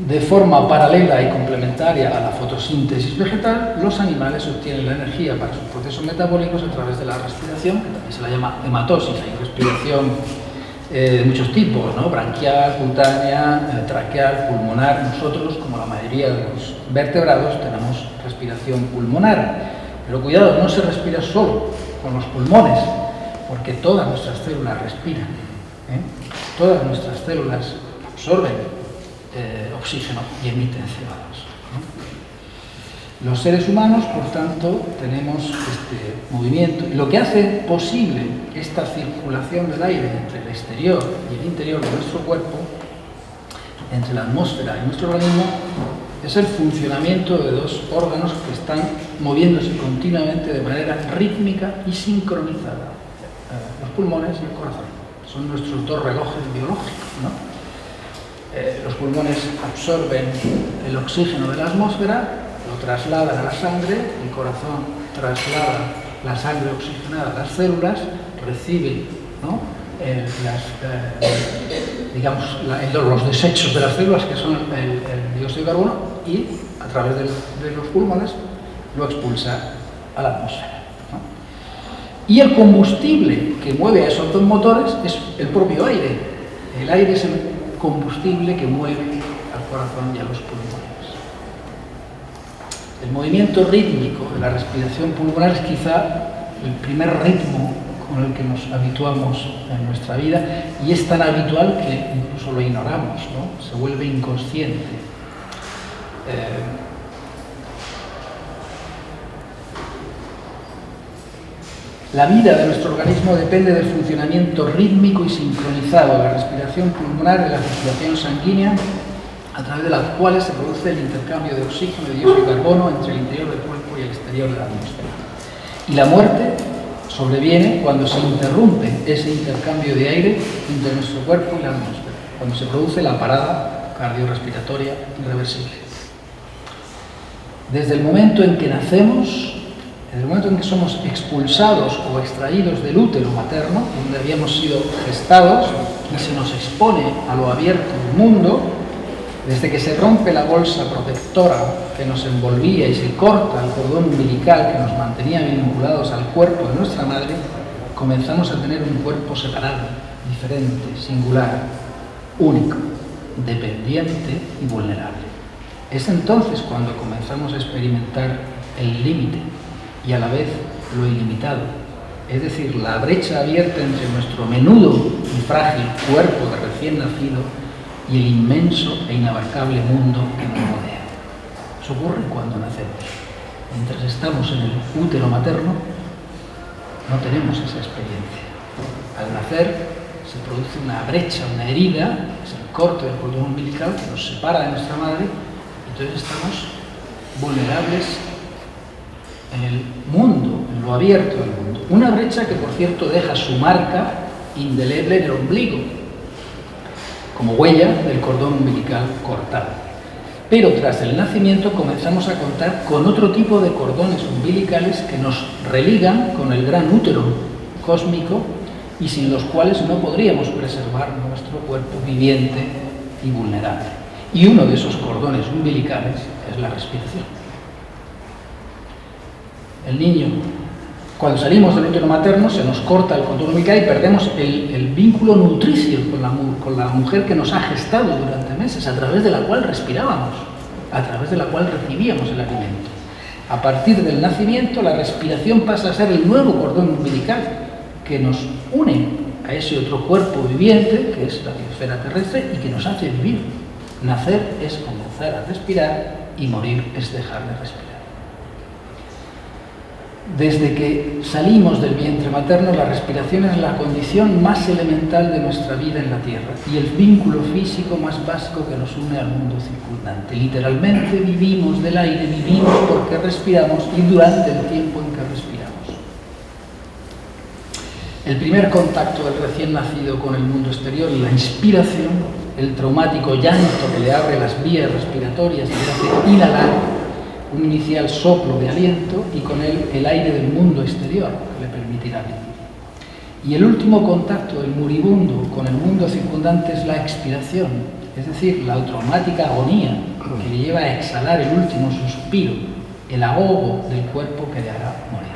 De forma paralela y complementaria a la fotosíntesis vegetal, los animales obtienen la energía para sus procesos metabólicos a través de la respiración, que también se la llama hematosis. Hay respiración de muchos tipos, ¿no? Branquial, cutánea, traqueal, pulmonar. Nosotros, como la mayoría de los vertebrados, tenemos respiración pulmonar. Pero cuidado, no se respira solo con los pulmones, porque todas nuestras células respiran, ¿eh? Todas nuestras células absorben oxígeno y emiten CO2, ¿no? Los seres humanos, por tanto, tenemos este movimiento. Y lo que hace posible esta circulación del aire entre el exterior y el interior de nuestro cuerpo, entre la atmósfera y nuestro organismo, es el funcionamiento de dos órganos que están moviéndose continuamente de manera rítmica y sincronizada. Los pulmones y el corazón. Son nuestros dos relojes biológicos, ¿no? Los pulmones absorben el oxígeno de la atmósfera, lo trasladan a la sangre, el corazón traslada la sangre oxigenada a las células, recibe, ¿no?, los desechos de las células, que son el dióxido de carbono, y a través de los pulmones lo expulsa a la atmósfera, ¿no? Y el combustible que mueve a esos dos motores es el propio aire. El aire es el combustible que mueve al corazón y a los pulmones. El movimiento rítmico de la respiración pulmonar es quizá el primer ritmo con el que nos habituamos en nuestra vida, y es tan habitual que incluso lo ignoramos, ¿no? Se vuelve inconsciente. La vida de nuestro organismo depende del funcionamiento rítmico y sincronizado de la respiración pulmonar y la circulación sanguínea, a través de las cuales se produce el intercambio de oxígeno y dióxido de carbono entre el interior del cuerpo y el exterior de la atmósfera. Y la muerte sobreviene cuando se interrumpe ese intercambio de aire entre nuestro cuerpo y la atmósfera, cuando se produce la parada cardiorrespiratoria irreversible. Desde el momento en que nacemos, desde el momento en que somos expulsados o extraídos del útero materno, donde habíamos sido gestados, y se nos expone a lo abierto del mundo, desde que se rompe la bolsa protectora que nos envolvía y se corta el cordón umbilical que nos mantenía vinculados al cuerpo de nuestra madre, comenzamos a tener un cuerpo separado, diferente, singular, único, dependiente y vulnerable. Es entonces cuando comenzamos a experimentar el límite y a la vez lo ilimitado, es decir, la brecha abierta entre nuestro menudo y frágil cuerpo de recién nacido y el inmenso e inabarcable mundo que nos rodea. Eso ocurre cuando nacemos. Mientras estamos en el útero materno, no tenemos esa experiencia. Al nacer se produce una brecha, una herida, es el corte del cordón umbilical que nos separa de nuestra madre, y entonces estamos vulnerables en el mundo, en lo abierto del mundo. Una brecha que, por cierto, deja su marca indeleble en el ombligo, como huella del cordón umbilical cortado. Pero tras el nacimiento comenzamos a contar con otro tipo de cordones umbilicales que nos religan con el gran útero cósmico y sin los cuales no podríamos preservar nuestro cuerpo viviente y vulnerable. Y uno de esos cordones umbilicales es la respiración. El niño, cuando salimos del útero materno, se nos corta el cordón umbilical y perdemos el vínculo nutricio con la mujer que nos ha gestado durante meses, a través de la cual respirábamos, a través de la cual recibíamos el alimento. A partir del nacimiento, la respiración pasa a ser el nuevo cordón umbilical que nos une a ese otro cuerpo viviente, que es la biosfera terrestre, y que nos hace vivir. Nacer es comenzar a respirar y morir es dejar de respirar. Desde que salimos del vientre materno, la respiración es la condición más elemental de nuestra vida en la Tierra y el vínculo físico más básico que nos une al mundo circundante. Literalmente vivimos del aire, vivimos porque respiramos y durante el tiempo en que respiramos. El primer contacto del recién nacido con el mundo exterior y la inspiración, el traumático llanto que le abre las vías respiratorias y le hace inhalar un inicial soplo de aliento y con él el aire del mundo exterior que le permitirá vivir. Y el último contacto del moribundo con el mundo circundante es la expiración, es decir, la traumática agonía que le lleva a exhalar el último suspiro, el ahogo del cuerpo que le hará morir.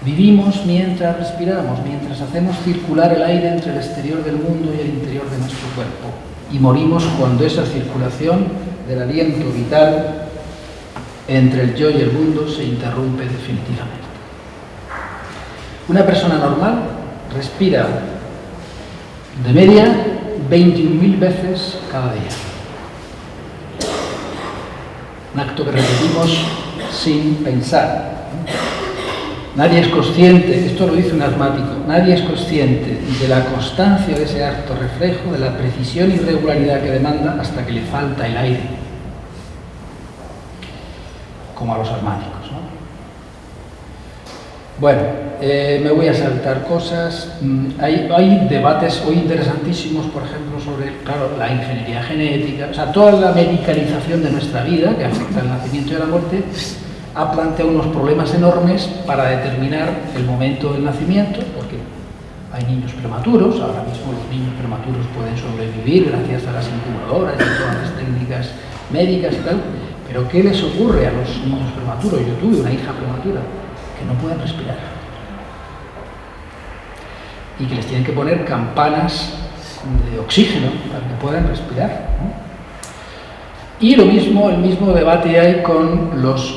Vivimos mientras respiramos, mientras hacemos circular el aire entre el exterior del mundo y el interior de nuestro cuerpo, y morimos cuando esa circulación del aliento vital entre el yo y el mundo se interrumpe definitivamente. Una persona normal respira de media 21.000 veces cada día. un acto que repetimos sin pensar. Nadie es consciente, esto lo dice un asmático, nadie es consciente de la constancia de ese acto reflejo, de la precisión y regularidad que demanda hasta que le falta el aire, como a los asmáticos, ¿no? Bueno, me voy a saltar cosas. Hay debates hoy interesantísimos, por ejemplo, sobre, claro, la ingeniería genética, o sea, toda la medicalización de nuestra vida, que afecta al nacimiento y a la muerte, ha planteado unos problemas enormes para determinar el momento del nacimiento, porque hay niños prematuros, ahora mismo los niños prematuros pueden sobrevivir gracias a las incubadoras y todas las técnicas médicas y tal, pero ¿qué les ocurre a los niños prematuros? Yo tuve una hija prematura, que no pueden respirar y que les tienen que poner campanas de oxígeno para que puedan respirar, ¿no? Y lo mismo, el mismo debate hay con los...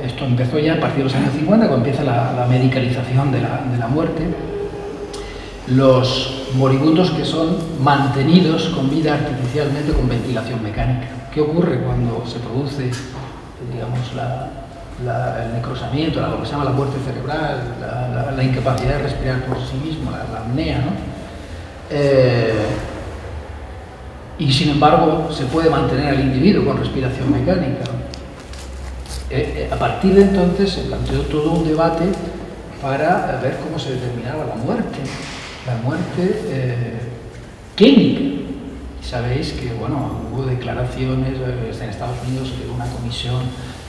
esto empezó ya a partir de los años 50, cuando empieza la medicalización de la muerte. Los moribundos que son mantenidos con vida artificialmente con ventilación mecánica. ¿Qué ocurre cuando se produce, digamos, el necrosamiento, lo que se llama la muerte cerebral, la incapacidad de respirar por sí mismo, la apnea, ¿no? Y sin embargo se puede mantener al individuo con respiración mecánica. A partir de entonces se planteó todo un debate para ver cómo se determinaba la muerte clínica. Y sabéis que, bueno, hubo declaraciones en Estados Unidos, hubo una comisión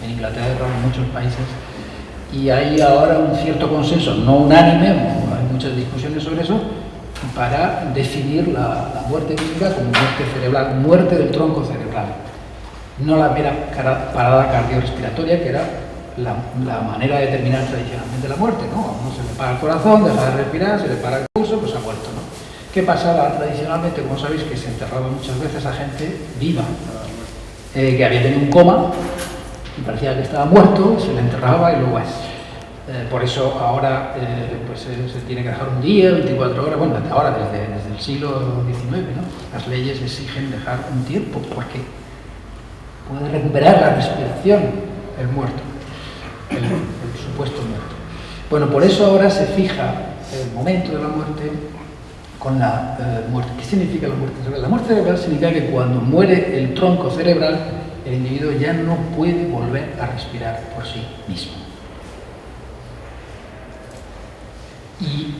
en Inglaterra, en muchos países, y hay ahora un cierto consenso, no unánime, hay muchas discusiones sobre eso, para definir la muerte clínica como muerte cerebral, muerte del tronco cerebral, no la mera parada cardiorrespiratoria, que era la manera de determinar tradicionalmente la muerte, ¿no? A uno se le para el corazón, deja de respirar, se le para el pulso, pues ha muerto, ¿no? ¿Qué pasaba tradicionalmente? Como sabéis, que se enterraba muchas veces a gente viva, que había tenido un coma y parecía que estaba muerto, se le enterraba y luego es. Por eso ahora pues se tiene que dejar un día, 24 horas, bueno, ahora desde el siglo XIX, ¿no? Las leyes exigen dejar un tiempo, porque puede recuperar la respiración el muerto, el supuesto muerto. Bueno, por eso ahora se fija el momento de la muerte con la muerte. ¿Qué significa la muerte cerebral? La muerte cerebral significa que cuando muere el tronco cerebral, el individuo ya no puede volver a respirar por sí mismo. Y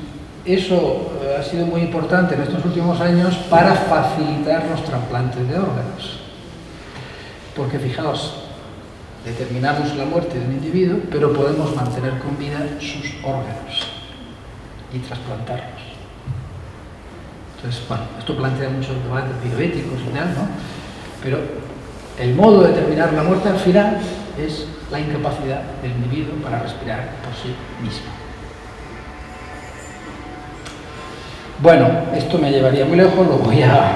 eso ha sido muy importante en estos últimos años para facilitar los trasplantes de órganos. Porque fijaos, determinamos la muerte de un individuo, pero podemos mantener con vida sus órganos y trasplantarlos. Entonces, bueno, esto plantea muchos debates bioéticos y tal, ¿no? Pero el modo de determinar la muerte al final es la incapacidad del individuo para respirar por sí mismo. Bueno, esto me llevaría muy lejos, lo voy a...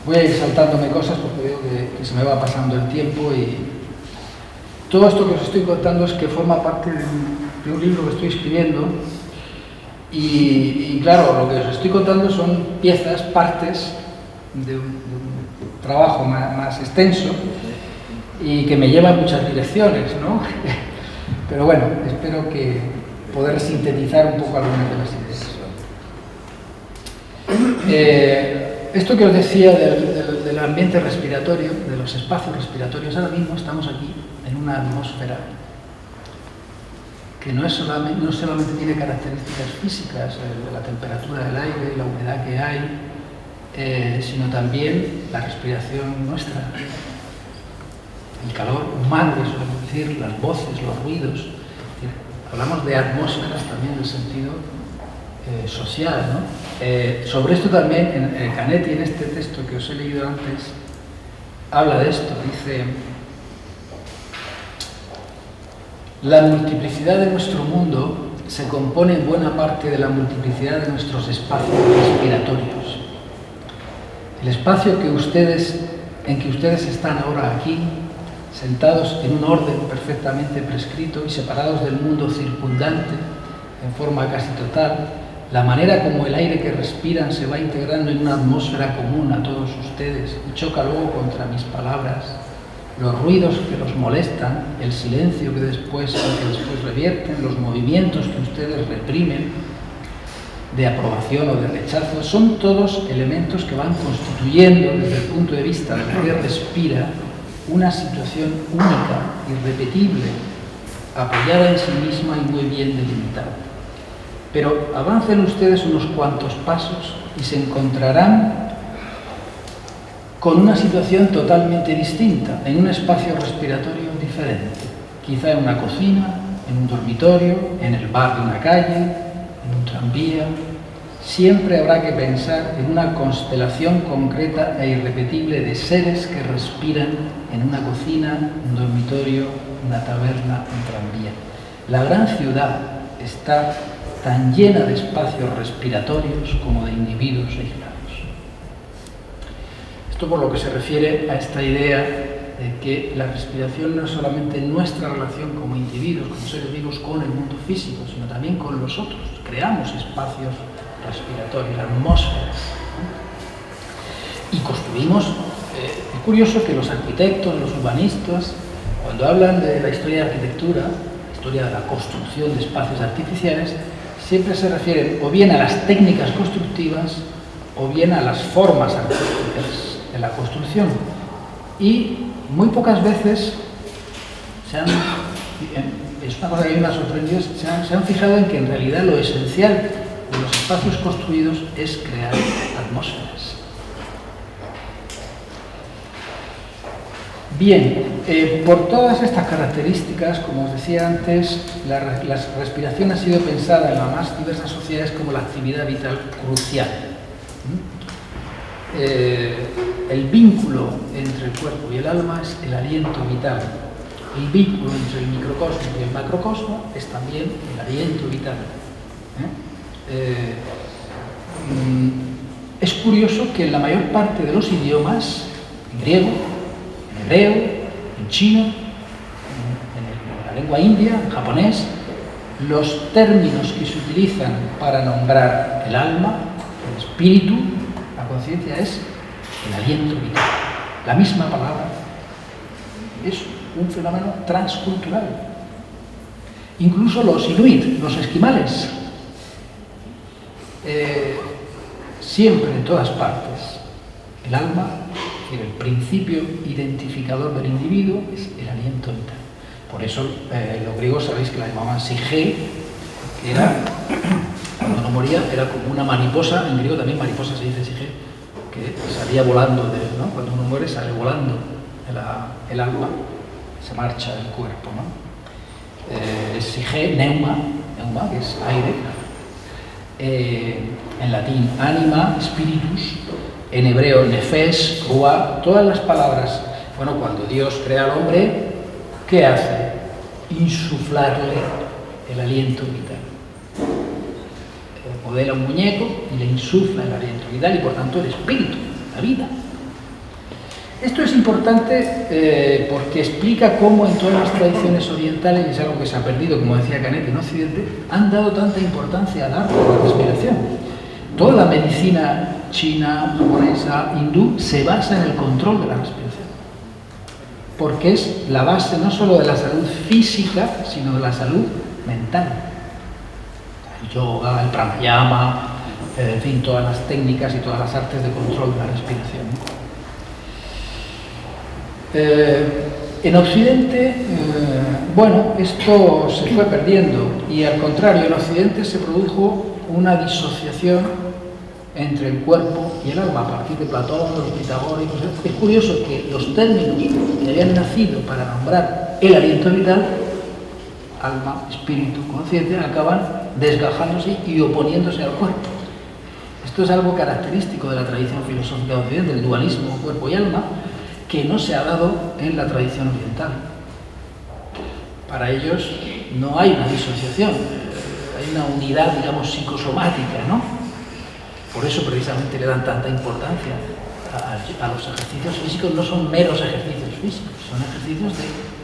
voy a ir saltándome cosas porque veo que se me va pasando el tiempo, y todo esto que os estoy contando es que forma parte de un libro que estoy escribiendo, y claro, lo que os estoy contando son piezas, partes de un trabajo más extenso y que me lleva en muchas direcciones, ¿no? Pero bueno, espero que poder sintetizar un poco algunas de las ideas. Esto que os decía del ambiente respiratorio, de los espacios respiratorios, ahora mismo estamos aquí en una atmósfera que no solamente tiene características físicas, la temperatura del aire, la humedad que hay, sino también la respiración nuestra, el calor humano, suelen decir, las voces, los ruidos. Es decir, hablamos de atmósferas también en el sentido social, ¿no? Sobre esto también, Canetti, en este texto que os he leído antes, habla de esto. Dice: la multiplicidad de nuestro mundo se compone en buena parte de la multiplicidad de nuestros espacios respiratorios. El espacio en que ustedes están ahora aquí sentados en un orden perfectamente prescrito y separados del mundo circundante en forma casi total, la manera como el aire que respiran se va integrando en una atmósfera común a todos ustedes y choca luego contra mis palabras, los ruidos que los molestan, el silencio que después revierten, los movimientos que ustedes reprimen de aprobación o de rechazo, son todos elementos que van constituyendo desde el punto de vista del que respira una situación única, irrepetible, apoyada en sí misma y muy bien delimitada. Pero avancen ustedes unos cuantos pasos y se encontrarán con una situación totalmente distinta, en un espacio respiratorio diferente, quizá en una cocina, en un dormitorio, en el bar de una calle, en un tranvía. Siempre habrá que pensar en una constelación concreta e irrepetible de seres que respiran en una cocina, un dormitorio, una taberna, un tranvía. La gran ciudad está tan llena de espacios respiratorios como de individuos aislados. Esto por lo que se refiere a esta idea de que la respiración no es solamente nuestra relación como individuos, como seres vivos con el mundo físico, sino también con los otros. Creamos espacios respiratorios, atmósferas, ¿no? Y construimos. Es curioso que los arquitectos, los urbanistas, cuando hablan de la historia de la arquitectura, la historia de la construcción de espacios artificiales, siempre se refieren o bien a las técnicas constructivas o bien a las formas artísticas de la construcción. Y muy pocas veces es una cosa que a mí me ha sorprendido, se han fijado en que en realidad lo esencial de los espacios construidos es crear atmósferas. Bien, por todas estas características, como os decía antes, la respiración ha sido pensada en las más diversas sociedades como la actividad vital crucial. El vínculo entre el cuerpo y el alma es el aliento vital. El vínculo entre el microcosmo y el macrocosmo es también el aliento vital. Es curioso que en la mayor parte de los idiomas, en griego, en hebreo, en chino, en la lengua india, en japonés, los términos que se utilizan para nombrar el alma, el espíritu, la conciencia, es el aliento vital. La misma palabra es un fenómeno transcultural. Incluso los inuit, los esquimales, siempre en todas partes, el alma, el principio identificador del individuo, es el aliento vital. Por eso los griegos sabéis que la llamaban sige, que era, cuando no moría, era como una mariposa. En griego también mariposa se dice sige, que salía volando, ¿no? Cuando uno muere sale volando el alma, se marcha el cuerpo, ¿no? Es sige, neuma, que es aire. En latín anima, spiritus, en hebreo nefesh, ruah, todas las palabras. Bueno, cuando Dios crea al hombre, ¿qué hace? Insuflarle el aliento vital. Modela un muñeco y le insufla el aliento vital y por tanto el espíritu, la vida. Esto es importante porque explica cómo en todas las tradiciones orientales, y es algo que se ha perdido, como decía Canet, en Occidente, han dado tanta importancia al arte de la respiración. Toda la medicina china, japonesa, hindú, se basa en el control de la respiración. Porque es la base no solo de la salud física, sino de la salud mental. El yoga, el pranayama, en fin, todas las técnicas y todas las artes de control de la respiración. En Occidente, bueno, esto se fue perdiendo y al contrario, en Occidente se produjo una disociación entre el cuerpo y el alma a partir de Platón, los pitagóricos. Es curioso que los términos que habían nacido para nombrar el aliento vital, alma, espíritu, conciencia, acaban desgajándose y oponiéndose al cuerpo. Esto es algo característico de la tradición filosófica de Occidente, del dualismo cuerpo y alma, que no se ha dado en la tradición oriental. Para ellos no hay una disociación, hay una unidad, digamos, psicosomática, ¿no? Por eso precisamente le dan tanta importancia a los ejercicios físicos. No son meros ejercicios físicos, son ejercicios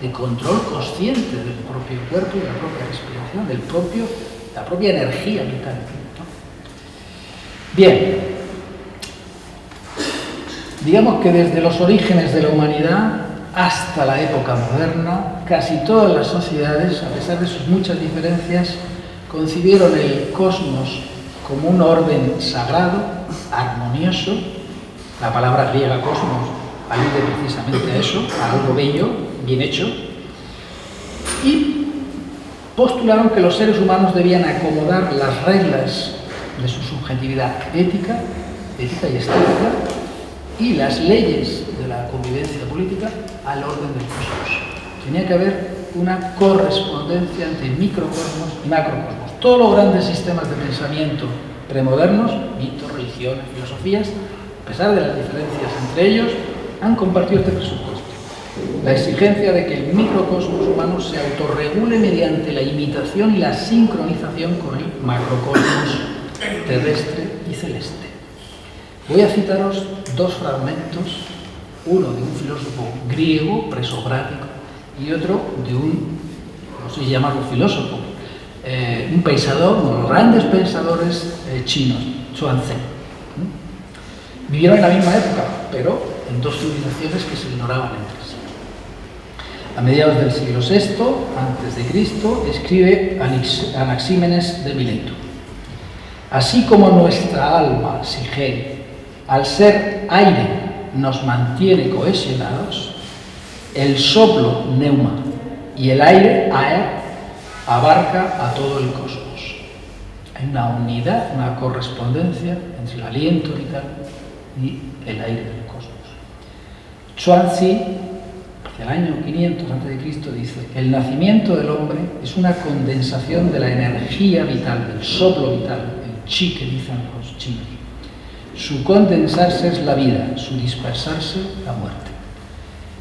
de control consciente del propio cuerpo y de la propia respiración, la propia energía vital, ¿no? Bien, digamos que desde los orígenes de la humanidad hasta la época moderna, casi todas las sociedades, a pesar de sus muchas diferencias, concibieron el cosmos como un orden sagrado, armonioso. La palabra griega cosmos alude precisamente a eso, a algo bello, bien hecho, y postularon que los seres humanos debían acomodar las reglas de su subjetividad ética y estética, y las leyes de la convivencia política al orden del cosmos. Tenía que haber una correspondencia entre microcosmos y macrocosmos. Todos los grandes sistemas de pensamiento premodernos, mitos, religiones, filosofías, a pesar de las diferencias entre ellos, han compartido este presupuesto. La exigencia de que el microcosmos humano se autorregule mediante la imitación y la sincronización con el macrocosmos terrestre y celeste. Voy a citaros dos fragmentos, uno de un filósofo griego, presocrático, y otro de no sé si llamarlo filósofo, un pensador, uno de los grandes pensadores chinos, Chuang-Tzu. Vivieron en la misma época, pero en dos civilizaciones que se ignoraban entre sí. A mediados del siglo VI a.C., escribe Anaxímenes de Mileto: así como nuestra alma, Sige, al ser aire nos mantiene cohesionados, el soplo, neuma, y el aire, aer, abarca a todo el cosmos. Hay una unidad, una correspondencia entre el aliento vital y el aire del cosmos. Chuang-Tzu, hacia el año 500 a.C., dice: el nacimiento del hombre es una condensación de la energía vital, del soplo vital, el chi que dicen los chinos. Su condensarse es la vida, su dispersarse la muerte.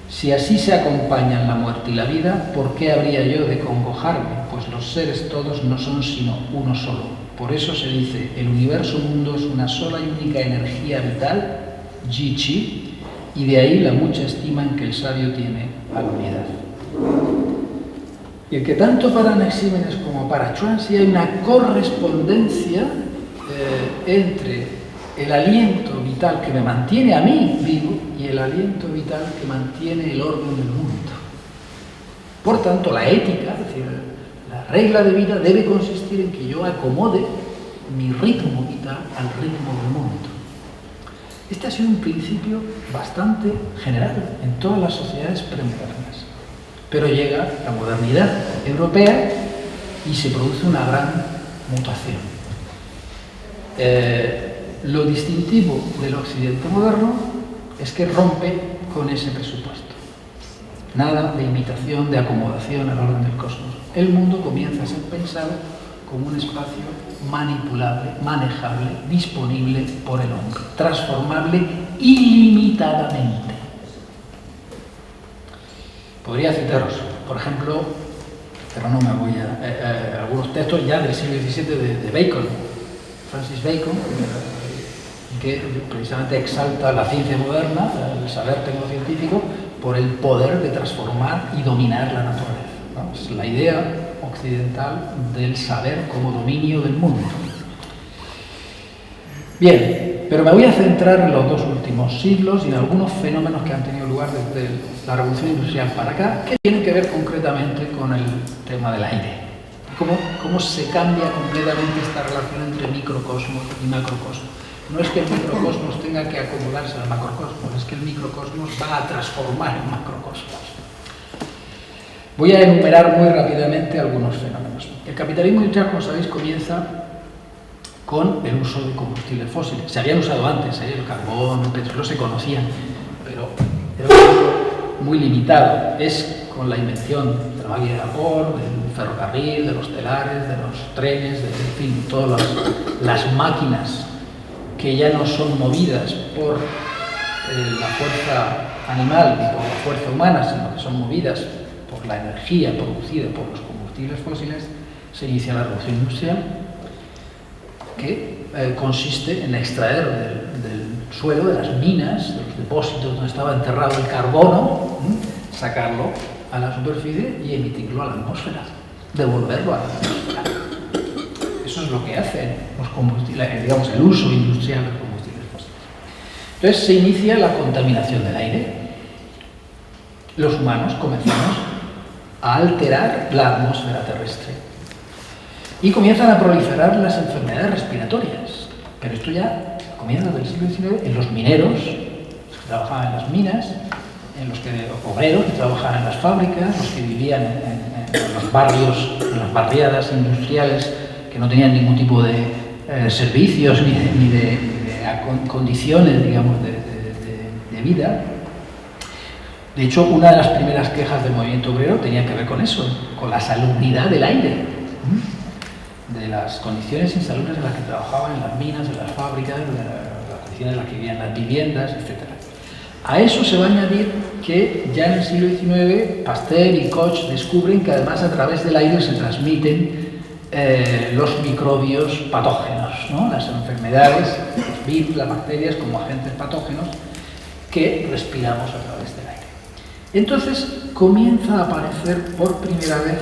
Si así se acompañan la muerte y la vida, ¿por qué habría yo de congojarme? Pues los seres todos no son sino uno solo. Por eso se dice: el universo mundo es una sola y única energía vital, Ji-Chi, y de ahí la mucha estima en que el sabio tiene a la unidad. Y el que tanto para Anaxímenes como para Chuang-Tzu hay una correspondencia entre el aliento vital que me mantiene a mí vivo y el aliento vital que mantiene el orden del mundo. Por tanto, la ética, es decir, la regla de vida debe consistir en que yo acomode mi ritmo vital al ritmo del mundo. Este ha sido un principio bastante general en todas las sociedades premodernas. Pero llega la modernidad europea y se produce una gran mutación. Lo distintivo del occidente moderno es que rompe con ese presupuesto. Nada de imitación, de acomodación al orden del cosmos. El mundo comienza a ser pensado como un espacio manipulable, manejable, disponible por el hombre, transformable ilimitadamente. Podría citaros, por ejemplo, pero no me voy a algunos textos ya del siglo XVII de Bacon, Francis Bacon, que precisamente exalta la ciencia moderna, el saber tecnocientífico, por el poder de transformar y dominar la naturaleza, ¿no? Es la idea occidental del saber como dominio del mundo. Bien, pero me voy a centrar en los dos últimos siglos y en algunos fenómenos que han tenido lugar desde la Revolución Industrial para acá, que tienen que ver concretamente con el tema del aire. Cómo se cambia completamente esta relación entre microcosmos y macrocosmos. No es que el microcosmos tenga que acomodarse al macrocosmos, es que el microcosmos va a transformar el macrocosmos. Voy a enumerar muy rápidamente algunos fenómenos. El capitalismo industrial, como sabéis, comienza con el uso de combustibles fósiles. Se habían usado antes, el carbón, el petróleo se conocían, pero era un uso muy limitado. Es con la invención de la máquina de vapor, del ferrocarril, de los telares, de los trenes, en fin, todas las máquinas que ya no son movidas por la fuerza animal ni por la fuerza humana, sino que son movidas por la energía producida por los combustibles fósiles, se inicia la revolución industrial, que consiste en extraer del suelo, de las minas, de los depósitos donde estaba enterrado el carbono, sacarlo a la superficie y emitirlo a la atmósfera, devolverlo a la atmósfera. Eso es lo que hacen los combustibles, digamos, el uso industrial de combustibles fósiles. Entonces se inicia la contaminación del aire. Los humanos comenzamos a alterar la atmósfera terrestre y comienzan a proliferar las enfermedades respiratorias. Pero esto ya comienza del siglo XIX en los mineros, los que trabajaban en las minas, en los obreros que trabajaban en las fábricas, los que vivían en los barrios, en las barriadas industriales que no tenían ningún tipo de servicios ni de condiciones, digamos, de vida. De hecho, una de las primeras quejas del movimiento obrero tenía que ver con eso, con la salubridad del aire, de las condiciones insalubres en las que trabajaban en las minas, en las fábricas, de las condiciones en las que vivían las viviendas, etc. A eso se va a añadir que ya en el siglo XIX Pasteur y Koch descubren que además a través del aire se transmiten los microbios patógenos, ¿no? Las enfermedades, los virus, las bacterias como agentes patógenos que respiramos a través del aire. Entonces comienza a aparecer por primera vez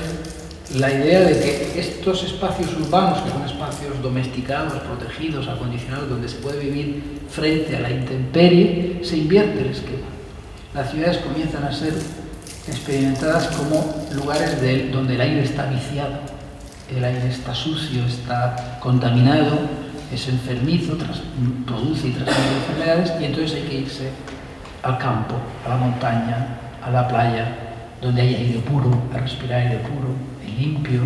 la idea de que estos espacios urbanos, que son espacios domesticados, protegidos, acondicionados, donde se puede vivir frente a la intemperie, se invierte el esquema. Las ciudades comienzan a ser experimentadas como lugares donde el aire está viciado, el aire está sucio, está contaminado, es enfermizo, produce y transmite enfermedades, y entonces hay que irse al campo, a la montaña, a la playa, donde hay aire puro, a respirar aire puro, limpio,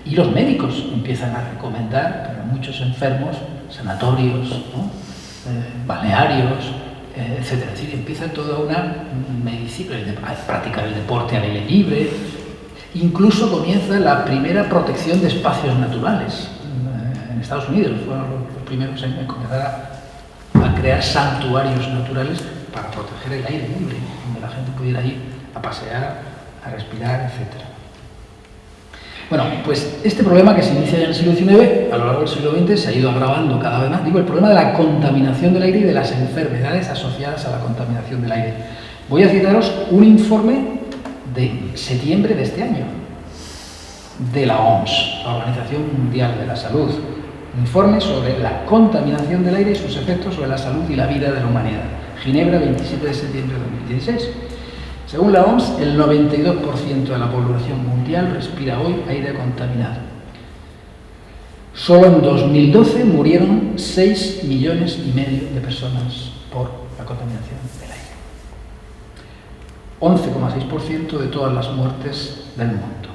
y los médicos empiezan a recomendar para muchos enfermos sanatorios, ¿no? Balnearios, etc. Es decir, empieza toda una medicina, practicar el deporte al aire libre, incluso comienza la primera protección de espacios naturales. En Estados Unidos fueron los primeros en comenzar a crear santuarios naturales para proteger el aire libre, donde la gente pudiera ir a pasear, a respirar, etc. Bueno, pues este problema que se inicia en el siglo XIX, a lo largo del siglo XX se ha ido agravando cada vez más. Digo, el problema de la contaminación del aire y de las enfermedades asociadas a la contaminación del aire. Voy a citaros un informe de septiembre de este año, de la OMS, la Organización Mundial de la Salud. Un informe sobre la contaminación del aire y sus efectos sobre la salud y la vida de la humanidad. Ginebra, 27 de septiembre de 2016. Según la OMS, el 92% de la población mundial respira hoy aire contaminado. Solo en 2012 murieron 6,5 millones de personas por la contaminación del aire. 11,6% de todas las muertes del mundo.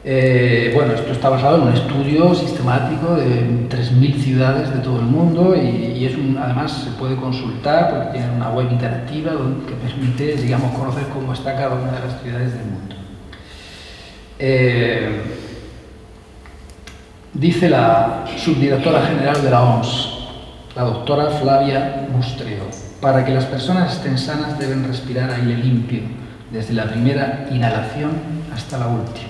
Bueno, esto está basado en un estudio sistemático de 3.000 ciudades de todo el mundo y además se puede consultar porque tiene una web interactiva que permite, digamos, conocer cómo está cada una de las ciudades del mundo. Dice la subdirectora general de la OMS, la doctora Flavia Bustreo, para que las personas estén sanas deben respirar aire limpio, desde la primera inhalación hasta la última.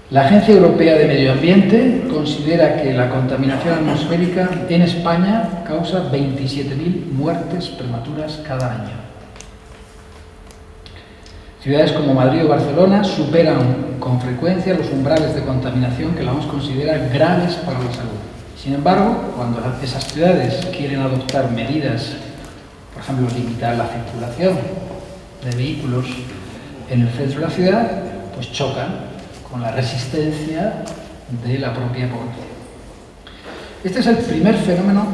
La Agencia Europea de Medio Ambiente considera que la contaminación atmosférica en España causa 27.000 muertes prematuras cada año. Ciudades como Madrid o Barcelona superan con frecuencia los umbrales de contaminación que la OMS considera graves para la salud. Sin embargo, cuando esas ciudades quieren adoptar medidas, por ejemplo, limitar la circulación de vehículos en el centro de la ciudad, pues chocan con la resistencia de la propia población. Este es el primer fenómeno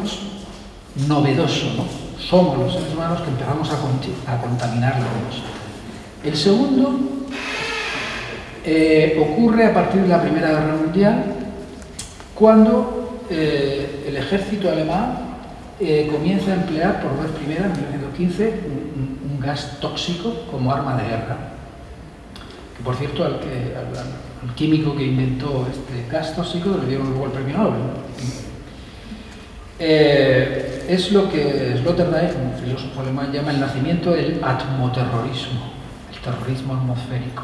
novedoso, ¿no? Somos los seres humanos que empezamos a contaminar la atmósfera. El segundo ocurre a partir de la Primera Guerra Mundial, cuando el ejército alemán comienza a emplear por vez primera, en 1915, un gas tóxico como arma de guerra. Que, por cierto, al químico que inventó este gas tóxico le dieron luego el premio Nobel. Es lo que Sloterdijk, un filósofo alemán, llama el nacimiento del atmoterrorismo, el terrorismo atmosférico.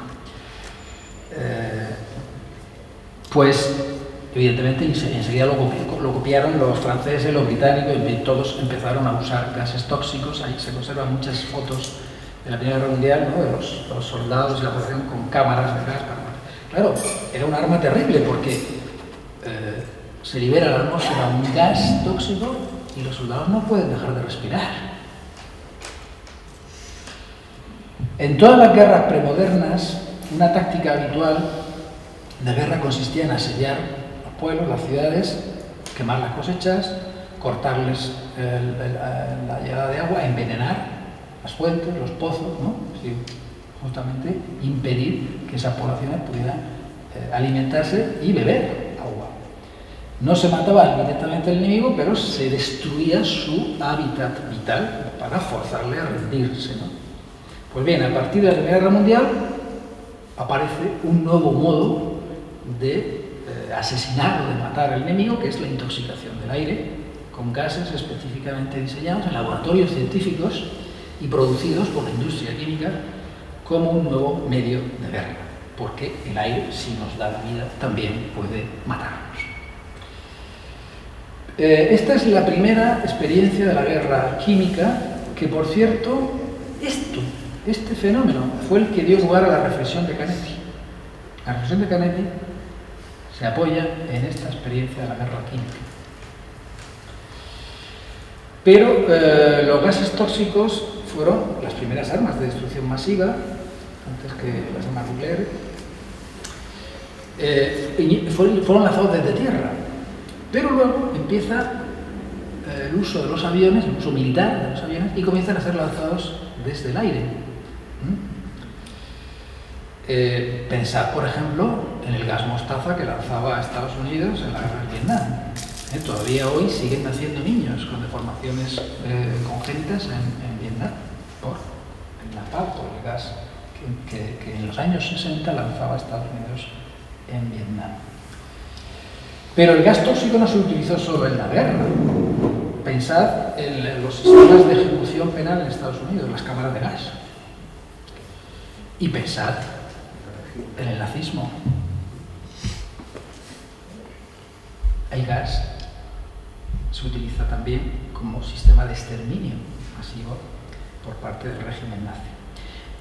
Pues evidentemente enseguida lo copiaron los franceses, los británicos, y todos empezaron a usar gases tóxicos. Ahí se conservan muchas fotos de la Primera Guerra Mundial, ¿no?, de los soldados y la población con cámaras de gas. Claro, era un arma terrible porque se libera a la atmósfera un gas tóxico y los soldados no pueden dejar de respirar. En todas las guerras premodernas, una táctica habitual de guerra consistía en asediar los pueblos, las ciudades, quemar las cosechas, cortarles la llegada de agua, envenenar las fuentes, los pozos, ¿no? Sí, justamente impedir que esas poblaciones pudieran alimentarse y beber agua. No se mataba directamente al enemigo, pero se destruía su hábitat vital para forzarle a rendirse, ¿no? Pues bien, a partir de la Primera Guerra Mundial aparece un nuevo modo de asesinar o de matar al enemigo, que es la intoxicación del aire con gases específicamente diseñados en laboratorios científicos y producidos por la industria química como un nuevo medio de guerra, porque el aire, si nos da la vida, también puede matarnos. Esta es la primera experiencia de la guerra química, que por cierto, este fenómeno fue el que dio lugar a la reflexión de Canetti. La reflexión de Canetti se apoya en esta experiencia de la guerra química. Pero los gases tóxicos fueron las primeras armas de destrucción masiva, antes que las armas nucleares, fueron lanzados desde tierra. Pero luego empieza el uso de los aviones, el uso militar de los aviones, y comienzan a ser lanzados desde el aire. Pensad, por ejemplo, en el gas mostaza que lanzaba a Estados Unidos en la guerra de Vietnam. Todavía hoy siguen naciendo niños con deformaciones congénitas en Vietnam por el napalm, por el gas que en los años 60 lanzaba a Estados Unidos en Vietnam. Pero el gas tóxico no se utilizó solo en la guerra. Pensad en los sistemas de ejecución penal en Estados Unidos, las cámaras de gas. Y pensad en el nazismo. El gas se utiliza también como sistema de exterminio masivo por parte del régimen nazi.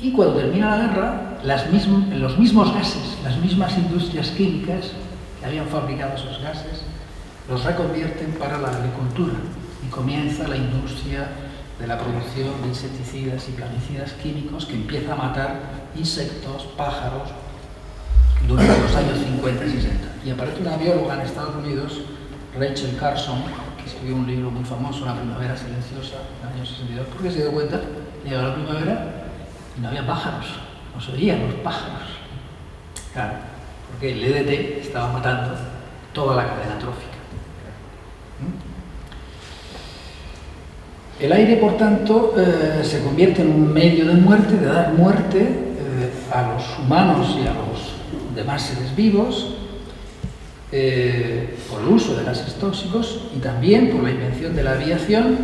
Y cuando termina la guerra, los mismos gases, las mismas industrias químicas que habían fabricado esos gases, los reconvierten para la agricultura y comienza la industria de la producción de insecticidas y plaguicidas químicos que empieza a matar insectos, pájaros, durante los años 50 y 60. Y aparece una bióloga en Estados Unidos, Rachel Carson, que escribió un libro muy famoso, La primavera silenciosa, en el año 62, porque se dio cuenta, llegaba la primavera y no había pájaros, no se oían los pájaros. Claro, porque el DDT estaba matando toda la cadena trófica. El aire, por tanto, se convierte en un medio de muerte, de dar muerte a los humanos y a los demás seres vivos, por el uso de gases tóxicos y también por la invención de la aviación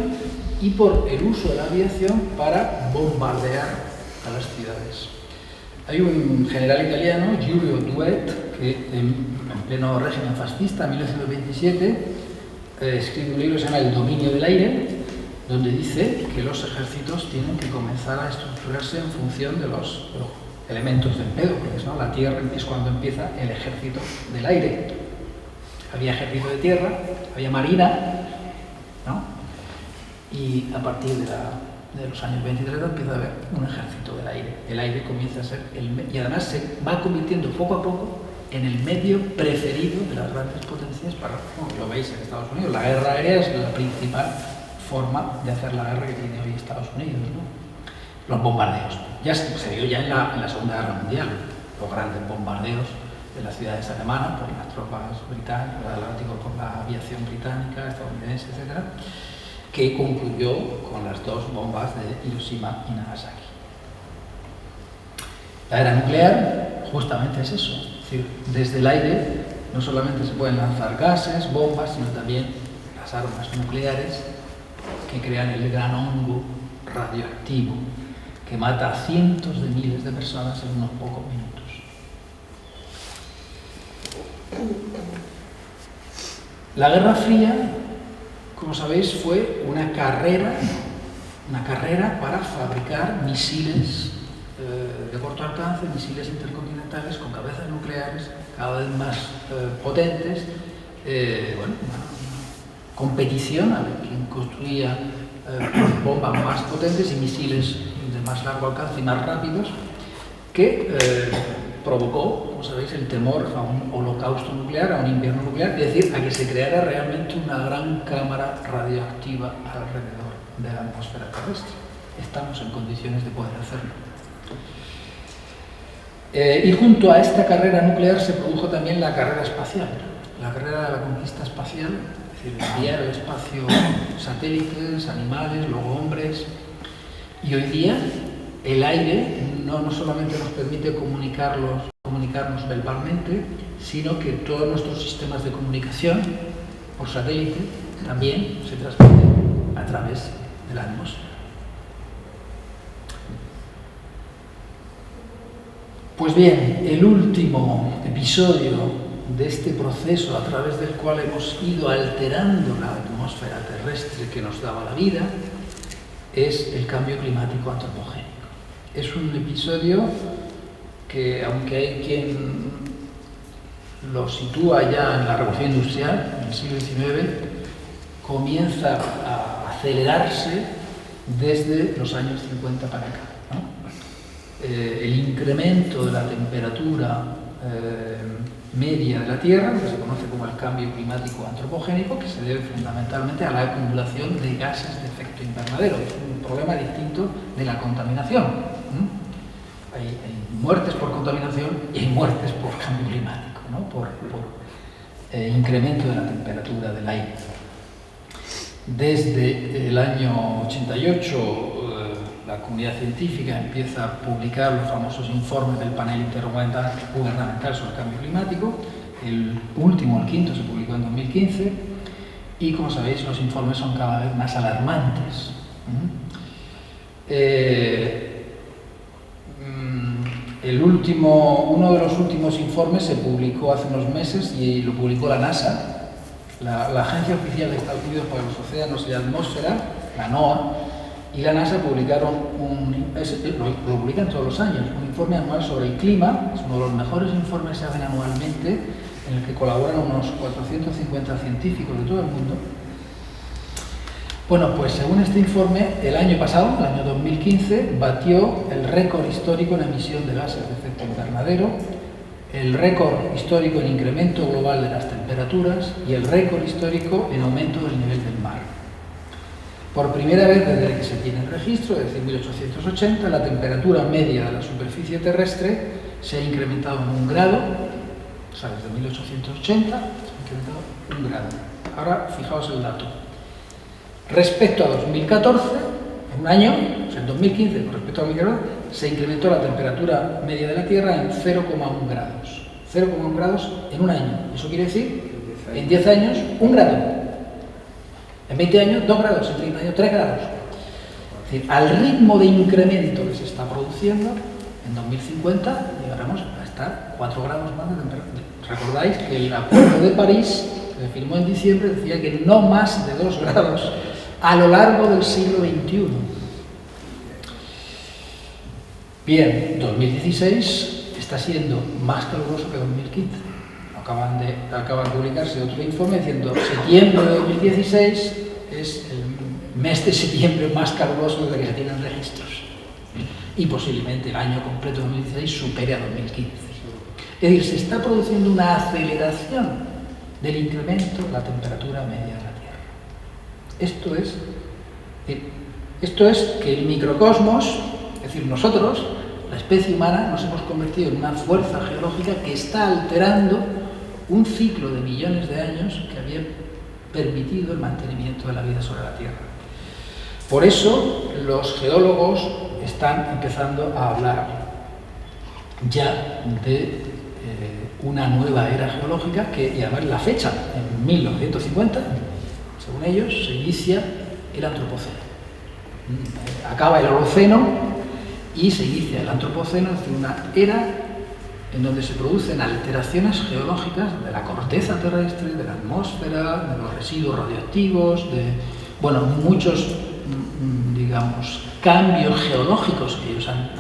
y por el uso de la aviación para bombardear a las ciudades. Hay un general italiano, Giulio Douhet, que en pleno régimen fascista, en 1927, escribe un libro que se llama El dominio del aire, donde dice que los ejércitos tienen que comenzar a estructurarse en función de los elementos del medio, porque ¿no? La tierra es cuando empieza el ejército del aire. Había ejército de tierra, había marina, ¿no? Y a partir de los años 20 y 30 empieza a haber un ejército del aire. El aire comienza a ser y además se va convirtiendo poco a poco en el medio preferido de las grandes potencias para, como lo veis en Estados Unidos, la guerra aérea es la principal forma de hacer la guerra que tiene hoy Estados Unidos, ¿no? Los bombardeos. Ya se vio ya en la Segunda Guerra Mundial, los grandes bombardeos de las ciudades alemanas por las tropas británicas, el Atlántico por la aviación británica, estadounidense, etc., que concluyó con las dos bombas de Hiroshima y Nagasaki. La era nuclear justamente es eso, es decir, desde el aire no solamente se pueden lanzar gases, bombas, sino también las armas nucleares que crean el gran hongo radioactivo que mata a cientos de miles de personas en unos pocos minutos. La Guerra Fría, como sabéis, fue una carrera para fabricar misiles de corto alcance, misiles intercontinentales con cabezas nucleares cada vez más potentes, bueno, una competición a ver quién construía bombas más potentes y misiles de más largo alcance y más rápidos, que provocó, como sabéis, el temor a un holocausto nuclear, a un invierno nuclear, es decir, a que se creara realmente una gran cámara radioactiva alrededor de la atmósfera terrestre. Estamos en condiciones de poder hacerlo. Y junto a esta carrera nuclear se produjo también la carrera espacial, la carrera de la conquista espacial, es decir, enviar al espacio satélites, animales, luego hombres. Y hoy día el aire no solamente nos permite comunicarnos verbalmente, sino que todos nuestros sistemas de comunicación por satélite también se transmiten a través de la atmósfera. Pues bien, el último episodio de este proceso a través del cual hemos ido alterando la atmósfera terrestre que nos daba la vida es el cambio climático antropogénico. Es un episodio que, aunque hay quien lo sitúa ya en la Revolución Industrial, en el siglo XIX, comienza a acelerarse desde los años 50 para acá, ¿no? El incremento de la temperatura media de la Tierra, que se conoce como el cambio climático antropogénico, que se debe fundamentalmente a la acumulación de gases de efecto invernadero. Es un problema distinto de la contaminación. Hay muertes por contaminación y hay muertes por cambio climático, ¿no? por incremento de la temperatura del aire. Desde el año 88, la comunidad científica empieza a publicar los famosos informes del panel intergubernamental sobre el cambio climático. El último, el quinto, se publicó en 2015 y, como sabéis, los informes son cada vez más alarmantes. Uno de los últimos informes se publicó hace unos meses y lo publicó la NASA, la Agencia Oficial de Estados Unidos para los Océanos y la Atmósfera, la NOAA, y la NASA publicaron lo publican todos los años, un informe anual sobre el clima. Es uno de los mejores informes que se hacen anualmente, en el que colaboran unos 450 científicos de todo el mundo. Bueno, pues según este informe, el año pasado, el año 2015, batió el récord histórico en emisión de gases de efecto invernadero, el récord histórico en incremento global de las temperaturas y el récord histórico en aumento del nivel del mar. Por primera vez desde que se tiene el registro, es decir, 1880, la temperatura media de la superficie terrestre se ha incrementado en 1 grado, o sea, desde 1880 se ha incrementado 1 grado. Ahora, fijaos el dato. Respecto a 2014, en un año, o sea, en 2015, con respecto a 2014, se incrementó la temperatura media de la Tierra en 0,1 grados. 0,1 grados en un año. Eso quiere decir, en 10 años, 1 grado. En 20 años, 2 grados, en 30 años, 3 grados. Es decir, al ritmo de incremento que se está produciendo, en 2050 llegaremos a estar 4 grados más de temperatura. Recordáis que el Acuerdo de París, que se firmó en diciembre, decía que no más de 2 grados a lo largo del siglo XXI. Bien, 2016 está siendo más caluroso que 2015. Acaba de publicarse otro informe diciendo que septiembre de 2016 es el mes de septiembre más caluroso desde que se tienen registros. Y posiblemente el año completo de 2016 supere a 2015. Es decir, se está produciendo una aceleración del incremento de la temperatura media de la Tierra. Esto es que el microcosmos, es decir, nosotros, la especie humana, nos hemos convertido en una fuerza geológica que está alterando un ciclo de millones de años que había permitido el mantenimiento de la vida sobre la Tierra. Por eso los geólogos están empezando a hablar ya de una nueva era geológica y además la fecha, en 1950, según ellos, se inicia el Antropoceno. Acaba el Holoceno y se inicia el Antropoceno, es decir, una era en donde se producen alteraciones geológicas de la corteza terrestre, de la atmósfera, de los residuos radioactivos, de, bueno, muchos, digamos, cambios geológicos que ellos han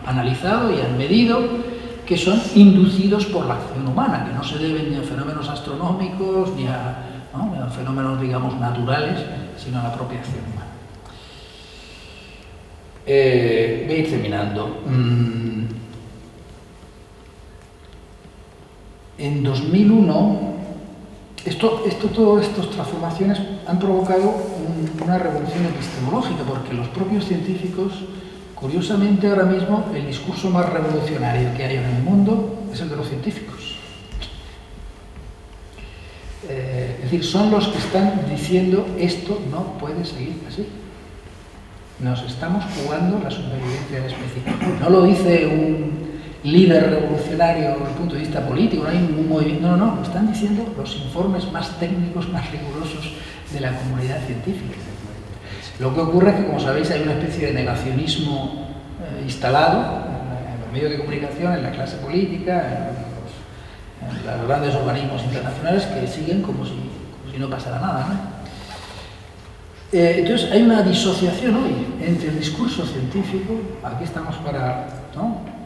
analizado y han medido, que son inducidos por la acción humana, que no se deben ni a fenómenos astronómicos ni a fenómenos, digamos, naturales, sino a la propia acción humana. Voy a ir terminando. En 2001, todas estas transformaciones han provocado una revolución epistemológica, porque los propios científicos, curiosamente ahora mismo, el discurso más revolucionario que hay en el mundo es el de los científicos. Es decir, son los que están diciendo esto no puede seguir así. Nos estamos jugando la supervivencia de la especie. No lo dice un líder revolucionario desde el punto de vista político, no hay ningún movimiento, no, lo están diciendo los informes más técnicos, más rigurosos de la comunidad científica. Lo que ocurre es que, como sabéis, hay una especie de negacionismo instalado en los medios de comunicación, en la clase política, en los grandes organismos internacionales que siguen como si no pasara nada, ¿no? Entonces hay una disociación hoy entre el discurso científico, aquí estamos para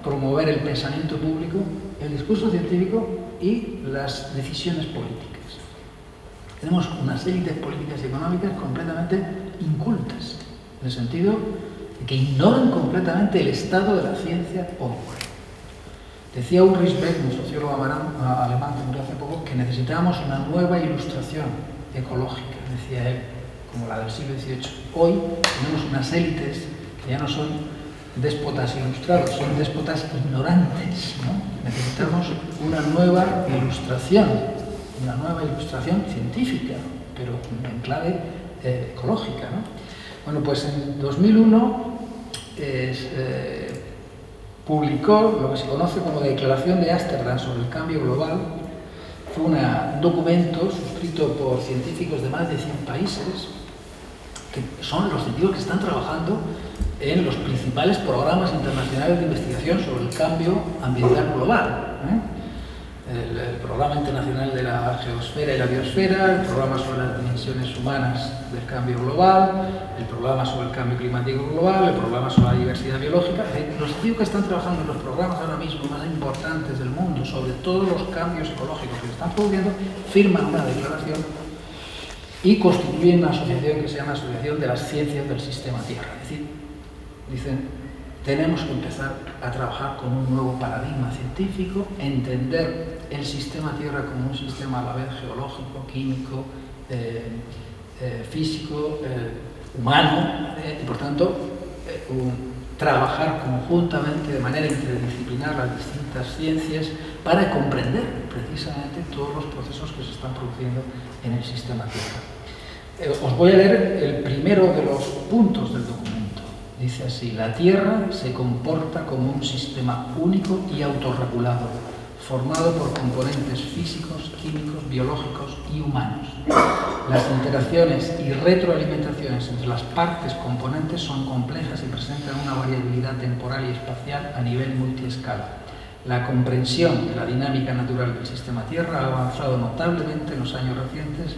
promover el pensamiento público, el discurso científico y las decisiones políticas. Tenemos unas élites políticas y económicas completamente incultas, en el sentido de que ignoran completamente el estado de la ciencia hoy. Decía Ulrich Beck, un sociólogo alemán que murió hace poco, que necesitábamos una nueva ilustración ecológica, decía él, como la del siglo XVIII. Hoy tenemos unas élites que ya no son déspotas ilustrados, son déspotas ignorantes, ¿no? Necesitamos una nueva ilustración científica, pero en clave ecológica, ¿no? Bueno, pues en 2001 publicó lo que se conoce como Declaración de Ámsterdam sobre el Cambio Global. Fue un documento suscrito por científicos de más de 100 países, que son los científicos que están trabajando en los principales programas internacionales de investigación sobre el cambio ambiental global. El Programa Internacional de la Geosfera y la Biosfera, el Programa sobre las Dimensiones Humanas del Cambio Global, el Programa sobre el Cambio Climático Global, el Programa sobre la Diversidad Biológica. Los científicos que están trabajando en los programas ahora mismo más importantes del mundo sobre todos los cambios ecológicos que se están produciendo, firman una declaración y constituyen una asociación que se llama Asociación de las Ciencias del Sistema Tierra. Es decir, dicen, tenemos que empezar a trabajar con un nuevo paradigma científico, entender el sistema Tierra como un sistema a la vez geológico, químico, físico, humano, y por tanto trabajar conjuntamente de manera interdisciplinar las distintas ciencias para comprender precisamente todos los procesos que se están produciendo en el sistema Tierra. Os voy a leer el primero de los puntos del documento. Dice así: la Tierra se comporta como un sistema único y autorregulado, formado por componentes físicos, químicos, biológicos y humanos. Las interacciones y retroalimentaciones entre las partes componentes son complejas y presentan una variabilidad temporal y espacial a nivel multiescala. La comprensión de la dinámica natural del sistema Tierra ha avanzado notablemente en los años recientes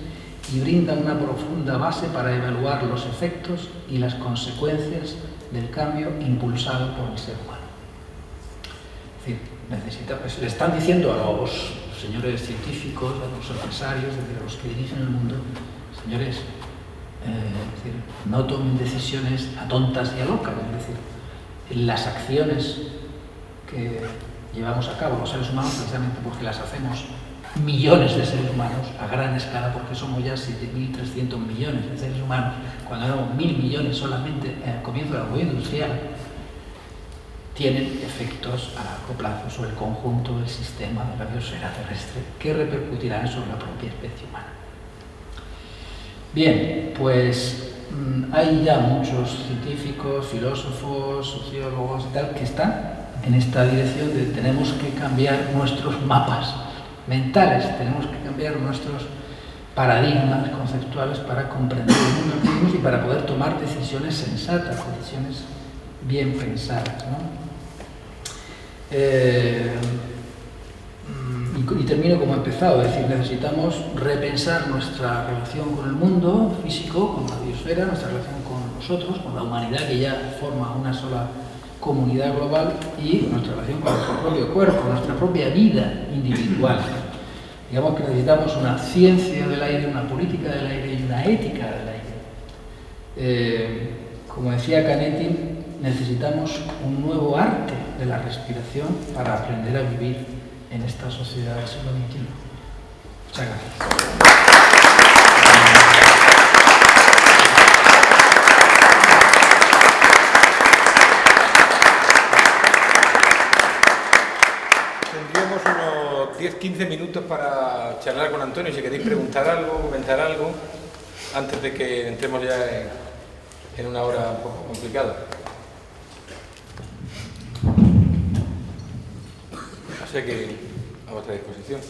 y brinda una profunda base para evaluar los efectos y las consecuencias del cambio impulsado por el ser humano. Es decir, le están diciendo a los señores científicos, a los empresarios, es decir, a los que dirigen el mundo, señores, no tomen decisiones a tontas y a locas, es decir, las acciones que llevamos a cabo los seres humanos, precisamente porque las hacemos millones de seres humanos a gran escala, porque somos ya 7.300 millones de seres humanos, cuando éramos 1.000 millones solamente al comienzo de la revolución industrial, tienen efectos a largo plazo sobre el conjunto del sistema de la biosfera terrestre que repercutirán sobre la propia especie humana. Bien, pues hay ya muchos científicos, filósofos, sociólogos y tal que están en esta dirección de tenemos que cambiar nuestros mapas mentales, tenemos que cambiar nuestros paradigmas conceptuales para comprender el mundo en que vivimos y para poder tomar decisiones sensatas, decisiones bien pensadas, ¿no? Y termino como he empezado, es decir, necesitamos repensar nuestra relación con el mundo físico, con la biosfera, nuestra relación con nosotros, con la humanidad que ya forma una sola comunidad global, y nuestra relación con nuestro propio cuerpo, nuestra propia vida individual. Digamos que necesitamos una ciencia del aire, una política del aire y una ética del aire. Como decía Canetti, necesitamos un nuevo arte de la respiración para aprender a vivir en esta sociedad del siglo XXI. Muchas gracias. Tendríamos unos 10-15 minutos para charlar con Antonio, si queréis preguntar algo, comentar algo, antes de que entremos ya en una hora un poco complicada. O sea que a vuestra disposición.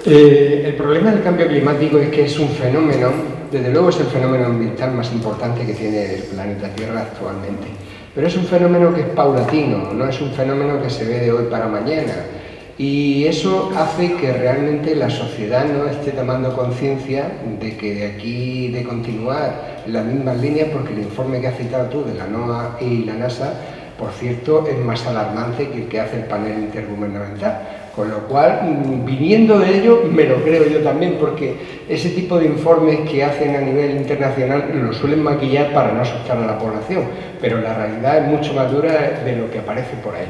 El problema del cambio climático es que es un fenómeno, desde luego es el fenómeno ambiental más importante que tiene el planeta Tierra actualmente, pero es un fenómeno que es paulatino, no es un fenómeno que se ve de hoy para mañana, y eso hace que realmente la sociedad no esté tomando conciencia de que de aquí de continuar en las mismas líneas, porque el informe que has citado tú de la NOAA y la NASA, por cierto, es más alarmante que el que hace el panel intergubernamental. Con lo cual, viniendo de ello, me lo creo yo también, porque ese tipo de informes que hacen a nivel internacional lo suelen maquillar para no asustar a la población, pero la realidad es mucho más dura de lo que aparece por ahí.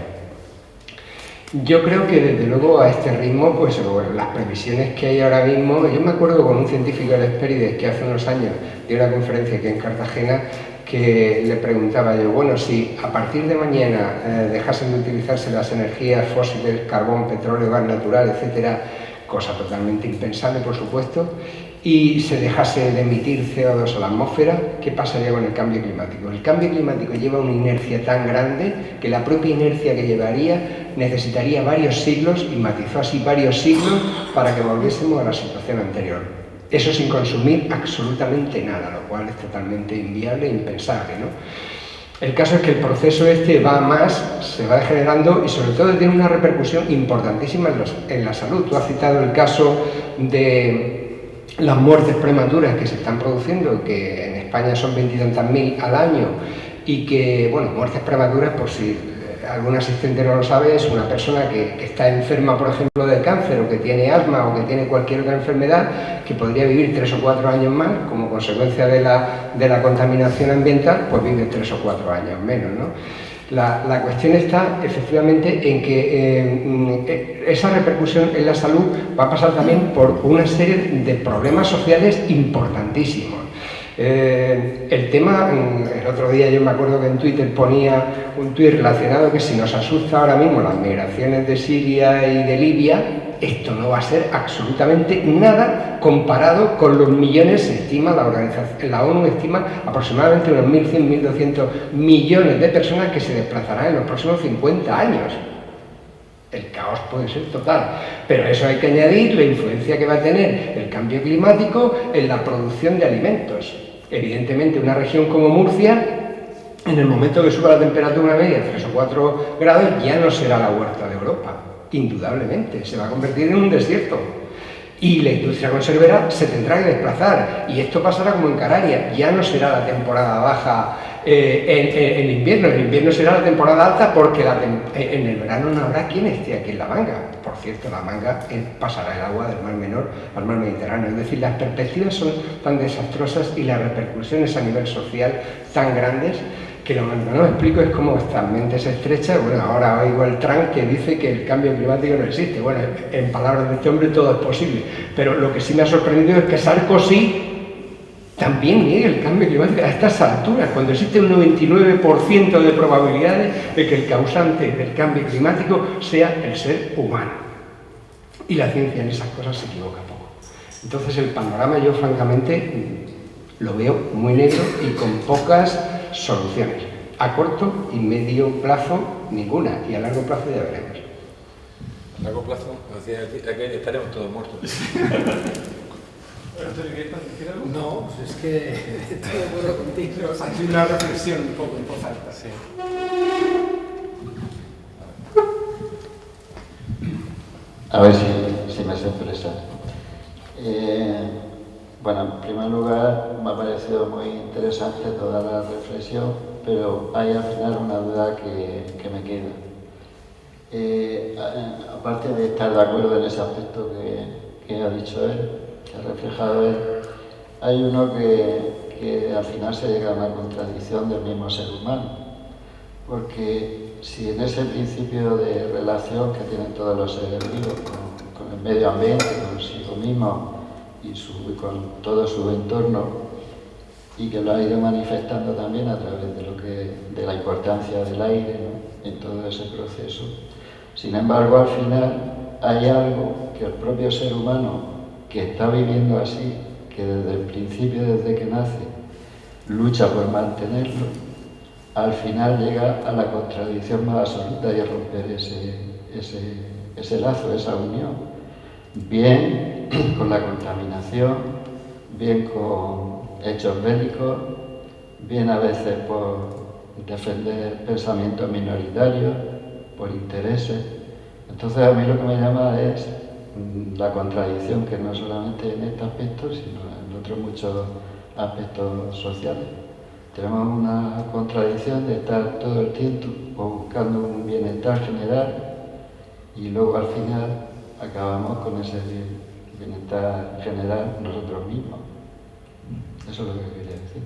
Yo creo que desde luego a este ritmo, pues las previsiones que hay ahora mismo, yo me acuerdo con un científico del Hespérides que hace unos años dio una conferencia aquí en Cartagena, que le preguntaba yo, bueno, si a partir de mañana dejasen de utilizarse las energías fósiles, carbón, petróleo, gas natural, etcétera, cosa totalmente impensable, por supuesto, y se dejase de emitir CO2 a la atmósfera, ¿qué pasaría con el cambio climático? El cambio climático lleva una inercia tan grande que la propia inercia que llevaría necesitaría varios siglos, y matizó así varios siglos, para que volviésemos a la situación anterior. Eso sin consumir absolutamente nada, lo cual es totalmente inviable e impensable, ¿no? El caso es que el proceso este va más, se va generando, y sobre todo tiene una repercusión importantísima en la salud. Tú has citado el caso de las muertes prematuras que se están produciendo, que en España son 20 y tantas mil al año, y que, bueno, muertes prematuras, por si algún asistente no lo sabe, es una persona que está enferma, por ejemplo, de cáncer, o que tiene asma, o que tiene cualquier otra enfermedad, que podría vivir 3 o 4 años más, como consecuencia de la contaminación ambiental, pues vive 3 o 4 años menos, ¿no? La cuestión está efectivamente en que esa repercusión en la salud va a pasar también por una serie de problemas sociales importantísimos. El tema, el otro día yo me acuerdo que en Twitter ponía un tuit relacionado que si nos asusta ahora mismo las migraciones de Siria y de Libia, esto no va a ser absolutamente nada comparado con los millones, se estima, la ONU estima aproximadamente unos 1.100, 1.200 millones de personas que se desplazarán en los próximos 50 años. El caos puede ser total, pero a eso hay que añadir la influencia que va a tener el cambio climático en la producción de alimentos. Evidentemente, una región como Murcia, en el momento que suba la temperatura media de 3 o 4 grados, ya no será la huerta de Europa, indudablemente, se va a convertir en un desierto. Y la industria conservera se tendrá que desplazar, y esto pasará como en Canarias, ya no será la temporada baja en invierno será la temporada alta, porque en el verano no habrá quien esté aquí en La Manga. Por cierto, La Manga pasará el agua del Mar Menor al Mar Mediterráneo. Es decir, las perspectivas son tan desastrosas y las repercusiones a nivel social tan grandes que lo que no explico es cómo estas mentes estrechas. Bueno, ahora oigo el Trump que dice que el cambio climático no existe. Bueno, en palabras de este hombre todo es posible, pero lo que sí me ha sorprendido es que Sarkozy también niegue el cambio climático a estas alturas, cuando existe un 99% de probabilidades de que el causante del cambio climático sea el ser humano. Y la ciencia en esas cosas se equivoca poco. Entonces el panorama yo francamente lo veo muy negro y con pocas soluciones. A corto y medio plazo ninguna, y a largo plazo ya veremos. A largo plazo, estaremos todos muertos. ¿Quieres algo? No, pues es que estoy de acuerdo contigo. Aquí una reflexión un poco en voz alta. Sí. A ver si me sé expresar. Bueno, en primer lugar, me ha parecido muy interesante toda la reflexión, pero hay al final una duda que me queda. Aparte de estar de acuerdo en ese aspecto que ha dicho él, que ha reflejado él, hay uno que al final se llega a una contradicción del mismo ser humano. Porque si en ese principio de relación que tienen todos los seres vivos con el medio ambiente, consigo mismo y con todo su entorno, y que lo ha ido manifestando también a través de la importancia del aire, ¿no?, en todo ese proceso. Sin embargo, al final hay algo que el propio ser humano, que está viviendo así, que desde el principio, desde que nace, lucha por mantenerlo, al final llega a la contradicción más absoluta y a romper ese lazo, esa unión. Bien con la contaminación, bien con hechos bélicos, bien a veces por defender pensamientos minoritarios, por intereses. Entonces a mí lo que me llama es la contradicción, que no solamente en este aspecto, sino en otros muchos aspectos sociales. Tenemos una contradicción de estar todo el tiempo buscando un bienestar general y luego al final acabamos con ese bienestar general nosotros mismos. Eso es lo que quería decir.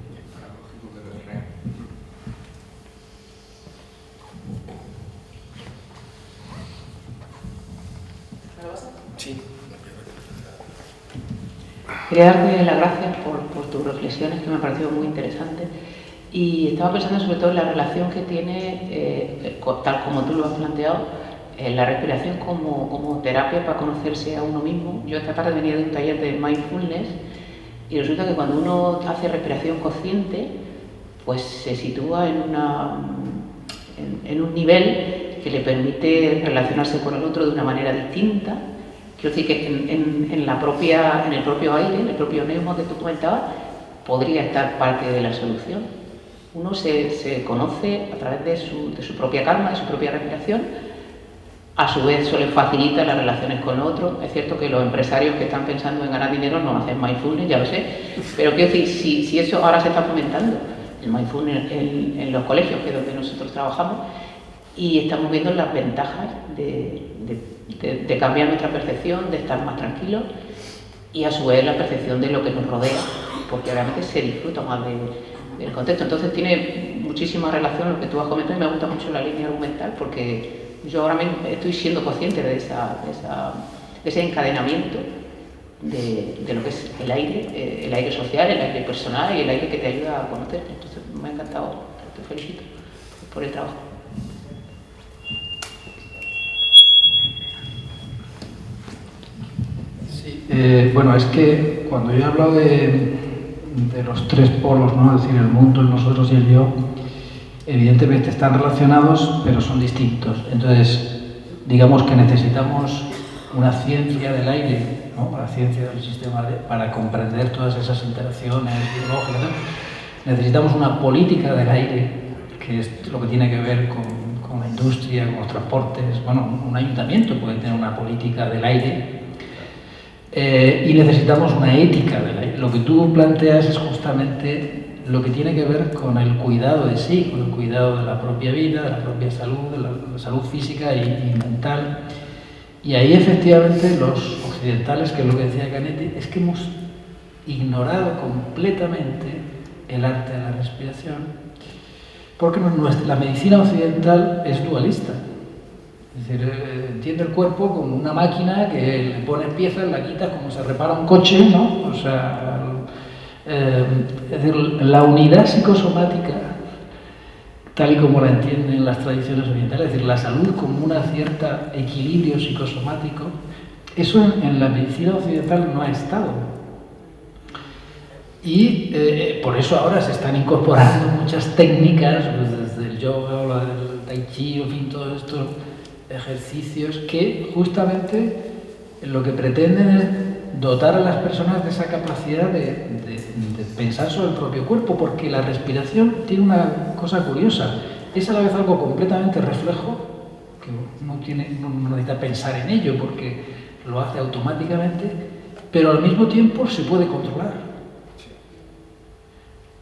Sí. Quería darte las gracias por tus reflexiones, que me han parecido muy interesantes, y estaba pensando sobre todo en la relación que tiene, tal como tú lo has planteado, la respiración como terapia para conocerse a uno mismo. Yo esta tarde venía de un taller de mindfulness y resulta que cuando uno hace respiración consciente, pues se sitúa en un nivel que le permite relacionarse con el otro de una manera distinta. Quiero decir que en el propio aire, en el propio neuma que tú comentabas, podría estar parte de la solución. Uno se conoce a través de su propia calma, de su propia respiración. A su vez, eso le facilita las relaciones con otros. Es cierto que los empresarios que están pensando en ganar dinero no hacen mindfulness, ya lo sé, pero quiero decir, si eso ahora se está fomentando, el mindfulness en los colegios, que es donde nosotros trabajamos, y estamos viendo las ventajas de cambiar nuestra percepción, de estar más tranquilos, y a su vez la percepción de lo que nos rodea, porque realmente se disfruta más del contexto. Entonces tiene muchísima relación lo que tú has comentado, y me gusta mucho la línea argumental, porque yo ahora mismo estoy siendo consciente de ese encadenamiento de lo que es el aire social, el aire personal y el aire que te ayuda a conocerte. Entonces me ha encantado, te felicito por el trabajo. Sí, bueno, es que cuando yo he hablado de los tres polos, ¿no?, es decir, el mundo, el nosotros y el yo, evidentemente están relacionados, pero son distintos. Entonces, digamos que necesitamos una ciencia del aire, ¿no?, la ciencia del sistema para comprender todas esas interacciones biológicas, ¿no? Necesitamos una política del aire, que es lo que tiene que ver con la industria, con los transportes. Bueno, un ayuntamiento puede tener una política del aire, y necesitamos una ética del aire. Lo que tú planteas es justamente lo que tiene que ver con el cuidado de sí, con el cuidado de la propia vida, de la propia salud, de la salud física y mental. Y ahí efectivamente los occidentales, que es lo que decía Canetti, es que hemos ignorado completamente el arte de la respiración, porque la medicina occidental es dualista. Es decir, entiende el cuerpo como una máquina que le pones piezas, la quitas, como se repara un coche, ¿no? O sea, es decir, la unidad psicosomática, tal y como la entienden las tradiciones orientales, es decir, la salud como un cierto equilibrio psicosomático, eso en la medicina occidental no ha estado. Y por eso ahora se están incorporando muchas técnicas, pues desde el yoga o el tai chi, en fin, todos estos ejercicios que justamente lo que pretenden es dotar a las personas de esa capacidad de pensar sobre el propio cuerpo, porque la respiración tiene una cosa curiosa, es a la vez algo completamente reflejo, que no necesita pensar en ello, porque lo hace automáticamente, pero al mismo tiempo se puede controlar.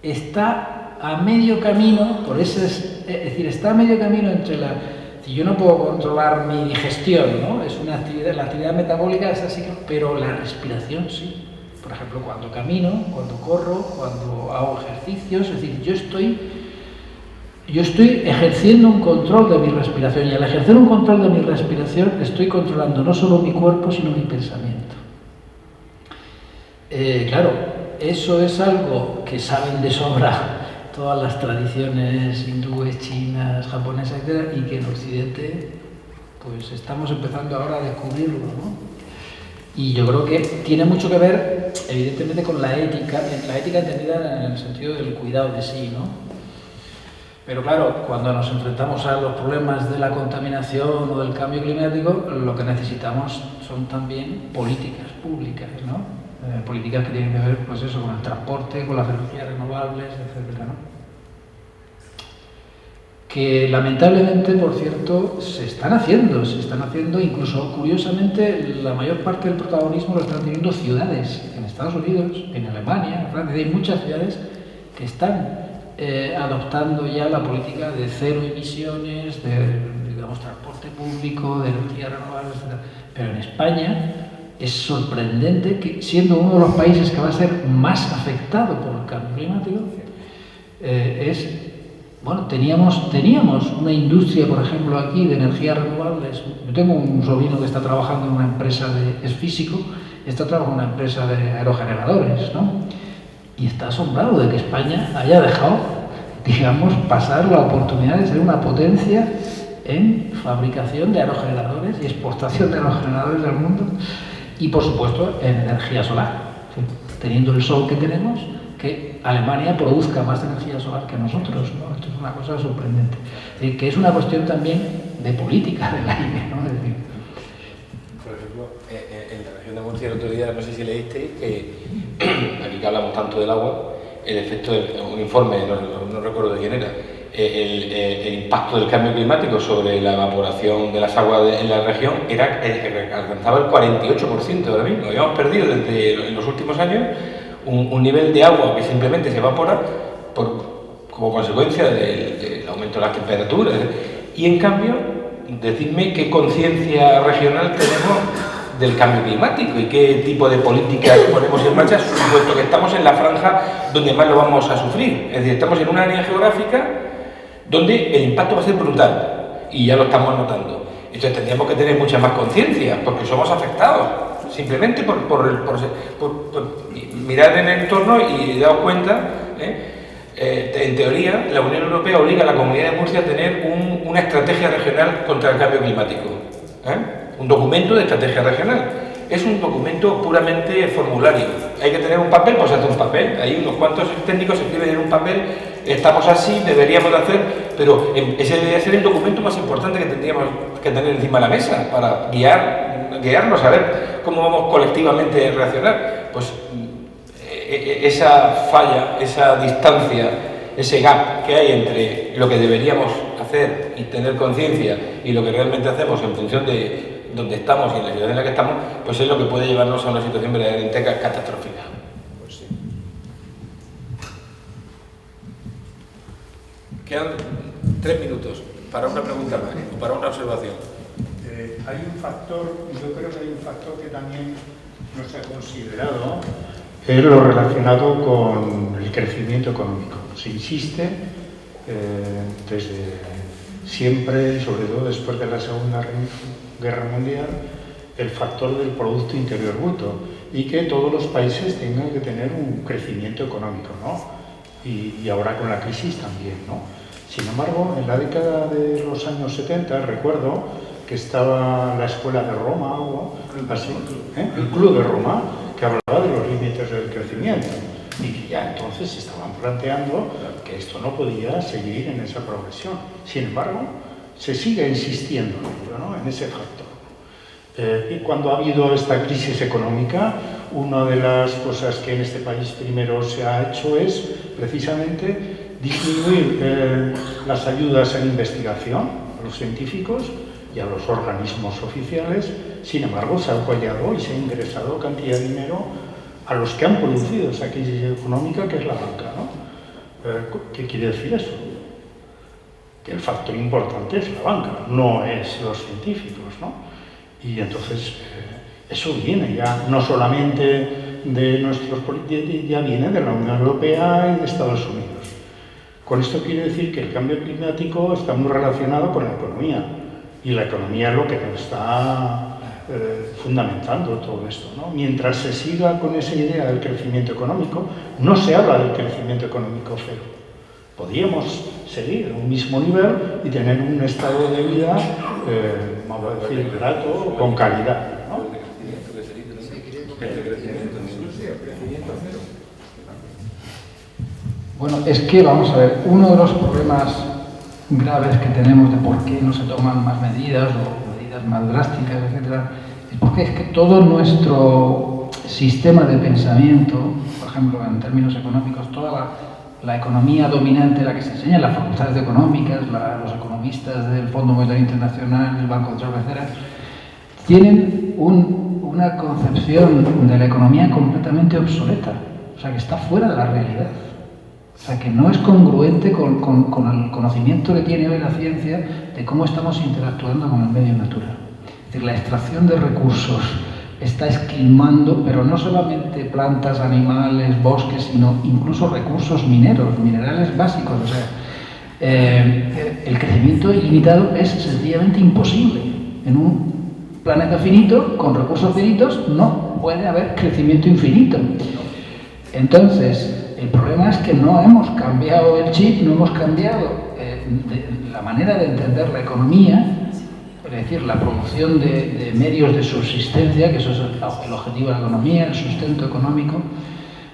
Está a medio camino, es decir, está a medio camino entre la... Si yo no puedo controlar mi digestión, ¿no? Es una actividad, la actividad metabólica es así, pero la respiración sí. Por ejemplo, cuando camino, cuando corro, cuando hago ejercicios, es decir, yo estoy ejerciendo un control de mi respiración, y al ejercer un control de mi respiración estoy controlando no solo mi cuerpo, sino mi pensamiento. Claro, eso es algo que saben de sobra todas las tradiciones hindúes, chinas, japonesas, etc., y que en Occidente pues estamos empezando ahora a descubrirlo, ¿no? Y yo creo que tiene mucho que ver, evidentemente, con la ética entendida en el sentido del cuidado de sí, ¿no? Pero claro, cuando nos enfrentamos a los problemas de la contaminación o del cambio climático, lo que necesitamos son también políticas públicas, ¿no? Políticas que tienen que ver, pues eso, con el transporte, con las energías renovables, etcétera, ¿no? Que lamentablemente, por cierto, se están haciendo, incluso curiosamente la mayor parte del protagonismo lo están teniendo ciudades, en Estados Unidos, en Alemania, en Francia, hay muchas ciudades que están adoptando ya la política de cero emisiones, de, digamos, transporte público, de energías renovables, etc. Pero en España es sorprendente que, siendo uno de los países que va a ser más afectado por el cambio climático, bueno, teníamos una industria, por ejemplo, aquí de energías renovables. Yo tengo un sobrino que está trabajando en una empresa es físico, está trabajando en una empresa de aerogeneradores, ¿no? Y está asombrado de que España haya dejado, digamos, pasar la oportunidad de ser una potencia en fabricación de aerogeneradores y exportación de aerogeneradores del mundo, y por supuesto en energía solar, teniendo el sol que tenemos, que Alemania produzca más energía solar que nosotros, ¿no? Esto es una cosa sorprendente. Es decir, que es una cuestión también de política del aire, ¿no? Es decir, por ejemplo, en la región de Murcia el otro día, no sé si leísteis, que aquí que hablamos tanto del agua, el efecto de un informe, no recuerdo de quién era, el impacto del cambio climático sobre la evaporación de las aguas en la región alcanzaba el 48% ahora mismo. Habíamos perdido desde en los últimos años un nivel de agua que simplemente se evapora como consecuencia del aumento de las temperaturas. Y en cambio, decidme qué conciencia regional tenemos del cambio climático y qué tipo de políticas ponemos en marcha, supuesto que estamos en la franja donde más lo vamos a sufrir. Es decir, estamos en una área geográfica donde el impacto va a ser brutal y ya lo estamos notando. Entonces tendríamos que tener mucha más conciencia porque somos afectados, simplemente por mirar en el entorno y daros cuenta, en teoría, la Unión Europea obliga a la Comunidad de Murcia a tener una estrategia regional contra el cambio climático. Un documento de estrategia regional. Es un documento puramente formulario. Hay que tener un papel, pues hace un papel. Hay unos cuantos técnicos que escriben en un papel, estamos así, deberíamos de hacer, pero ese debería ser el documento más importante que tendríamos que tener encima de la mesa para guiarnos a ver cómo vamos colectivamente a reaccionar. Pues esa falla, esa distancia, ese gap que hay entre lo que deberíamos hacer y tener conciencia y lo que realmente hacemos en función de donde estamos y en la ciudad en la que estamos, pues es lo que puede llevarnos a una situación verdaderamente catastrófica. Pues sí. Quedan 3 minutos para una pregunta más, para una observación. Hay un factor, yo creo que hay un factor que también no se ha considerado, es lo relacionado con el crecimiento económico. Se insiste desde siempre, sobre todo después de la Segunda Guerra Mundial, el factor del Producto Interior Bruto y que todos los países tengan que tener un crecimiento económico, ¿no? Y ahora con la crisis también, ¿no? Sin embargo, en la década de los años 70, recuerdo que estaba la Escuela de Roma, o así, el Club de Roma, que hablaba de los límites del crecimiento y que ya entonces se estaban planteando que esto no podía seguir en esa progresión. Sin embargo, se sigue insistiendo ¿no? en ese factor. Y cuando ha habido esta crisis económica, una de las cosas que en este país primero se ha hecho es precisamente disminuir las ayudas en investigación a los científicos y a los organismos oficiales. Sin embargo, se ha apoyado y se ha ingresado cantidad de dinero a los que han producido esa crisis económica, que es la banca, ¿no? ¿Qué quiere decir eso? Que el factor importante es la banca, no es los científicos, ¿no? Y entonces eso viene ya no solamente de nuestros políticos, ya viene de la Unión Europea y de Estados Unidos. Con esto quiero decir que el cambio climático está muy relacionado con la economía, y la economía es lo que nos está fundamentando todo esto, ¿no? Mientras se siga con esa idea del crecimiento económico, no se habla del crecimiento económico cero. Podríamos seguir a un mismo nivel y tener un estado de vida, vamos a decir, grato, con calidad, ¿no? Bueno, es que, vamos a ver, uno de los problemas graves que tenemos de por qué no se toman más medidas o medidas más drásticas, etcétera, es porque es que todo nuestro sistema de pensamiento, por ejemplo, en términos económicos, toda la economía dominante, la que se enseña en las facultades económicas, los economistas del Fondo Monetario Internacional, del Banco Central, etcétera, tienen una concepción de la economía completamente obsoleta, o sea, que está fuera de la realidad. O sea, que no es congruente con el conocimiento que tiene hoy la ciencia de cómo estamos interactuando con el medio natural. Es decir, la extracción de recursos está esquilmando, pero no solamente plantas, animales, bosques, sino incluso recursos mineros, minerales básicos. O sea, el crecimiento ilimitado es sencillamente imposible. En un planeta finito, con recursos finitos, no puede haber crecimiento infinito. Entonces, el problema es que no hemos cambiado el chip, no hemos cambiado la manera de entender la economía, es decir, la promoción de medios de subsistencia, que eso es el objetivo de la economía, el sustento económico,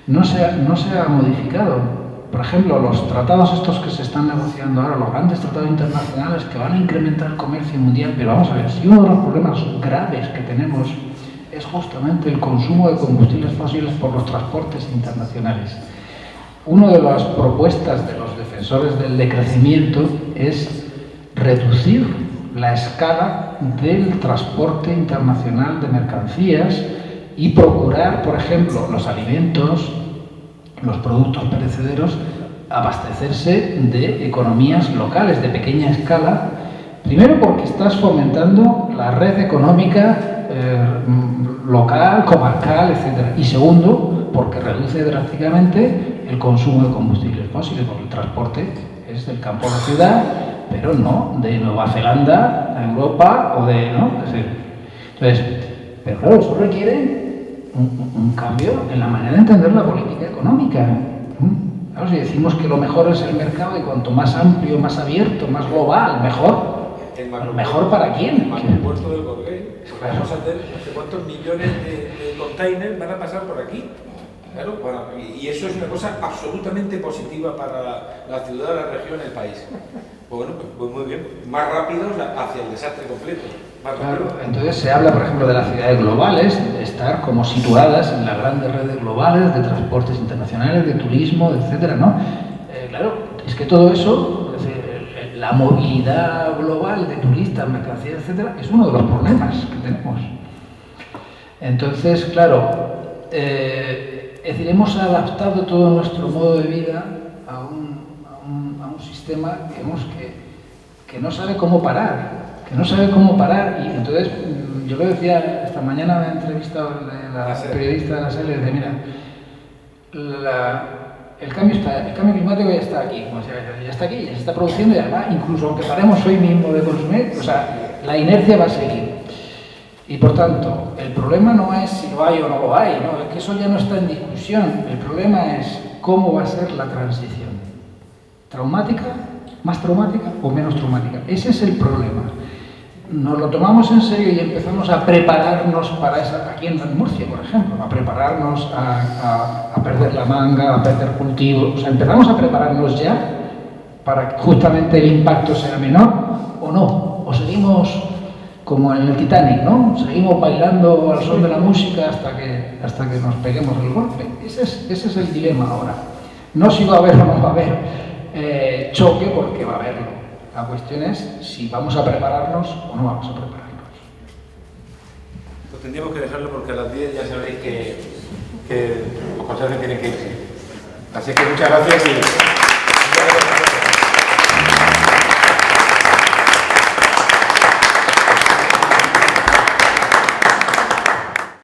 no se ha modificado. Por ejemplo, los tratados estos que se están negociando ahora, los grandes tratados internacionales que van a incrementar el comercio mundial, pero vamos a ver, si uno de los problemas graves que tenemos es justamente el consumo de combustibles fósiles por los transportes internacionales. Una de las propuestas de los defensores del decrecimiento es reducir la escala del transporte internacional de mercancías y procurar, por ejemplo, los alimentos, los productos perecederos, abastecerse de economías locales, de pequeña escala, primero porque estás fomentando la red económica local, comarcal, etc. Y segundo, porque reduce drásticamente el consumo de combustibles fósiles, porque el transporte es del campo a la ciudad, pero no de Nueva Zelanda a Europa o de... ¿no? Entonces, pero claro, eso requiere un cambio en la manera de entender la política económica. Claro, si decimos que lo mejor es el mercado y cuanto más amplio, más abierto, más global, mejor. ¿Mejor para quién? El macropuerto del Gorgué. Vamos a hacer no sé cuántos millones de containers van a pasar por aquí. Claro, y eso es una cosa absolutamente positiva para la ciudad, la región, el país. Bueno, pues muy bien, más rápido hacia el desastre completo. Claro, entonces se habla, por ejemplo, de las ciudades globales, de estar como situadas en las grandes redes globales de transportes internacionales, de turismo, etcétera, ¿no? Claro, es que todo eso, es decir, la movilidad global de turistas, mercancías, etcétera, es uno de los problemas que tenemos. Entonces, claro, es decir, hemos adaptado todo nuestro modo de vida a un sistema, digamos, que no sabe cómo parar, y entonces, yo lo decía, esta mañana me ha entrevistado la periodista de la SER, y le decía, mira, el cambio climático ya está aquí, ya está aquí, ya se está produciendo, y además, incluso aunque paremos hoy mismo de consumir, o sea, la inercia va a seguir. Y por tanto, el problema no es si lo hay o no lo hay, ¿no? Es que eso ya no está en discusión. El problema es cómo va a ser la transición. ¿Traumática? ¿Más traumática o menos traumática? Ese es el problema. Nos lo tomamos en serio y empezamos a prepararnos para esa, aquí en Murcia, por ejemplo, a prepararnos a perder la manga, a perder cultivos. O sea, empezamos a prepararnos ya para que justamente el impacto sea menor o no. O seguimos como en el Titanic, ¿no? Seguimos bailando al son de la música hasta que nos peguemos el golpe. Ese es el dilema ahora. No si va a haber o no va a haber choque, porque va a haberlo. La cuestión es si vamos a prepararnos o no vamos a prepararnos. Pues tendríamos que dejarlo porque a las 10 ya sabéis que los concejales tienen que irse. Así que muchas gracias y...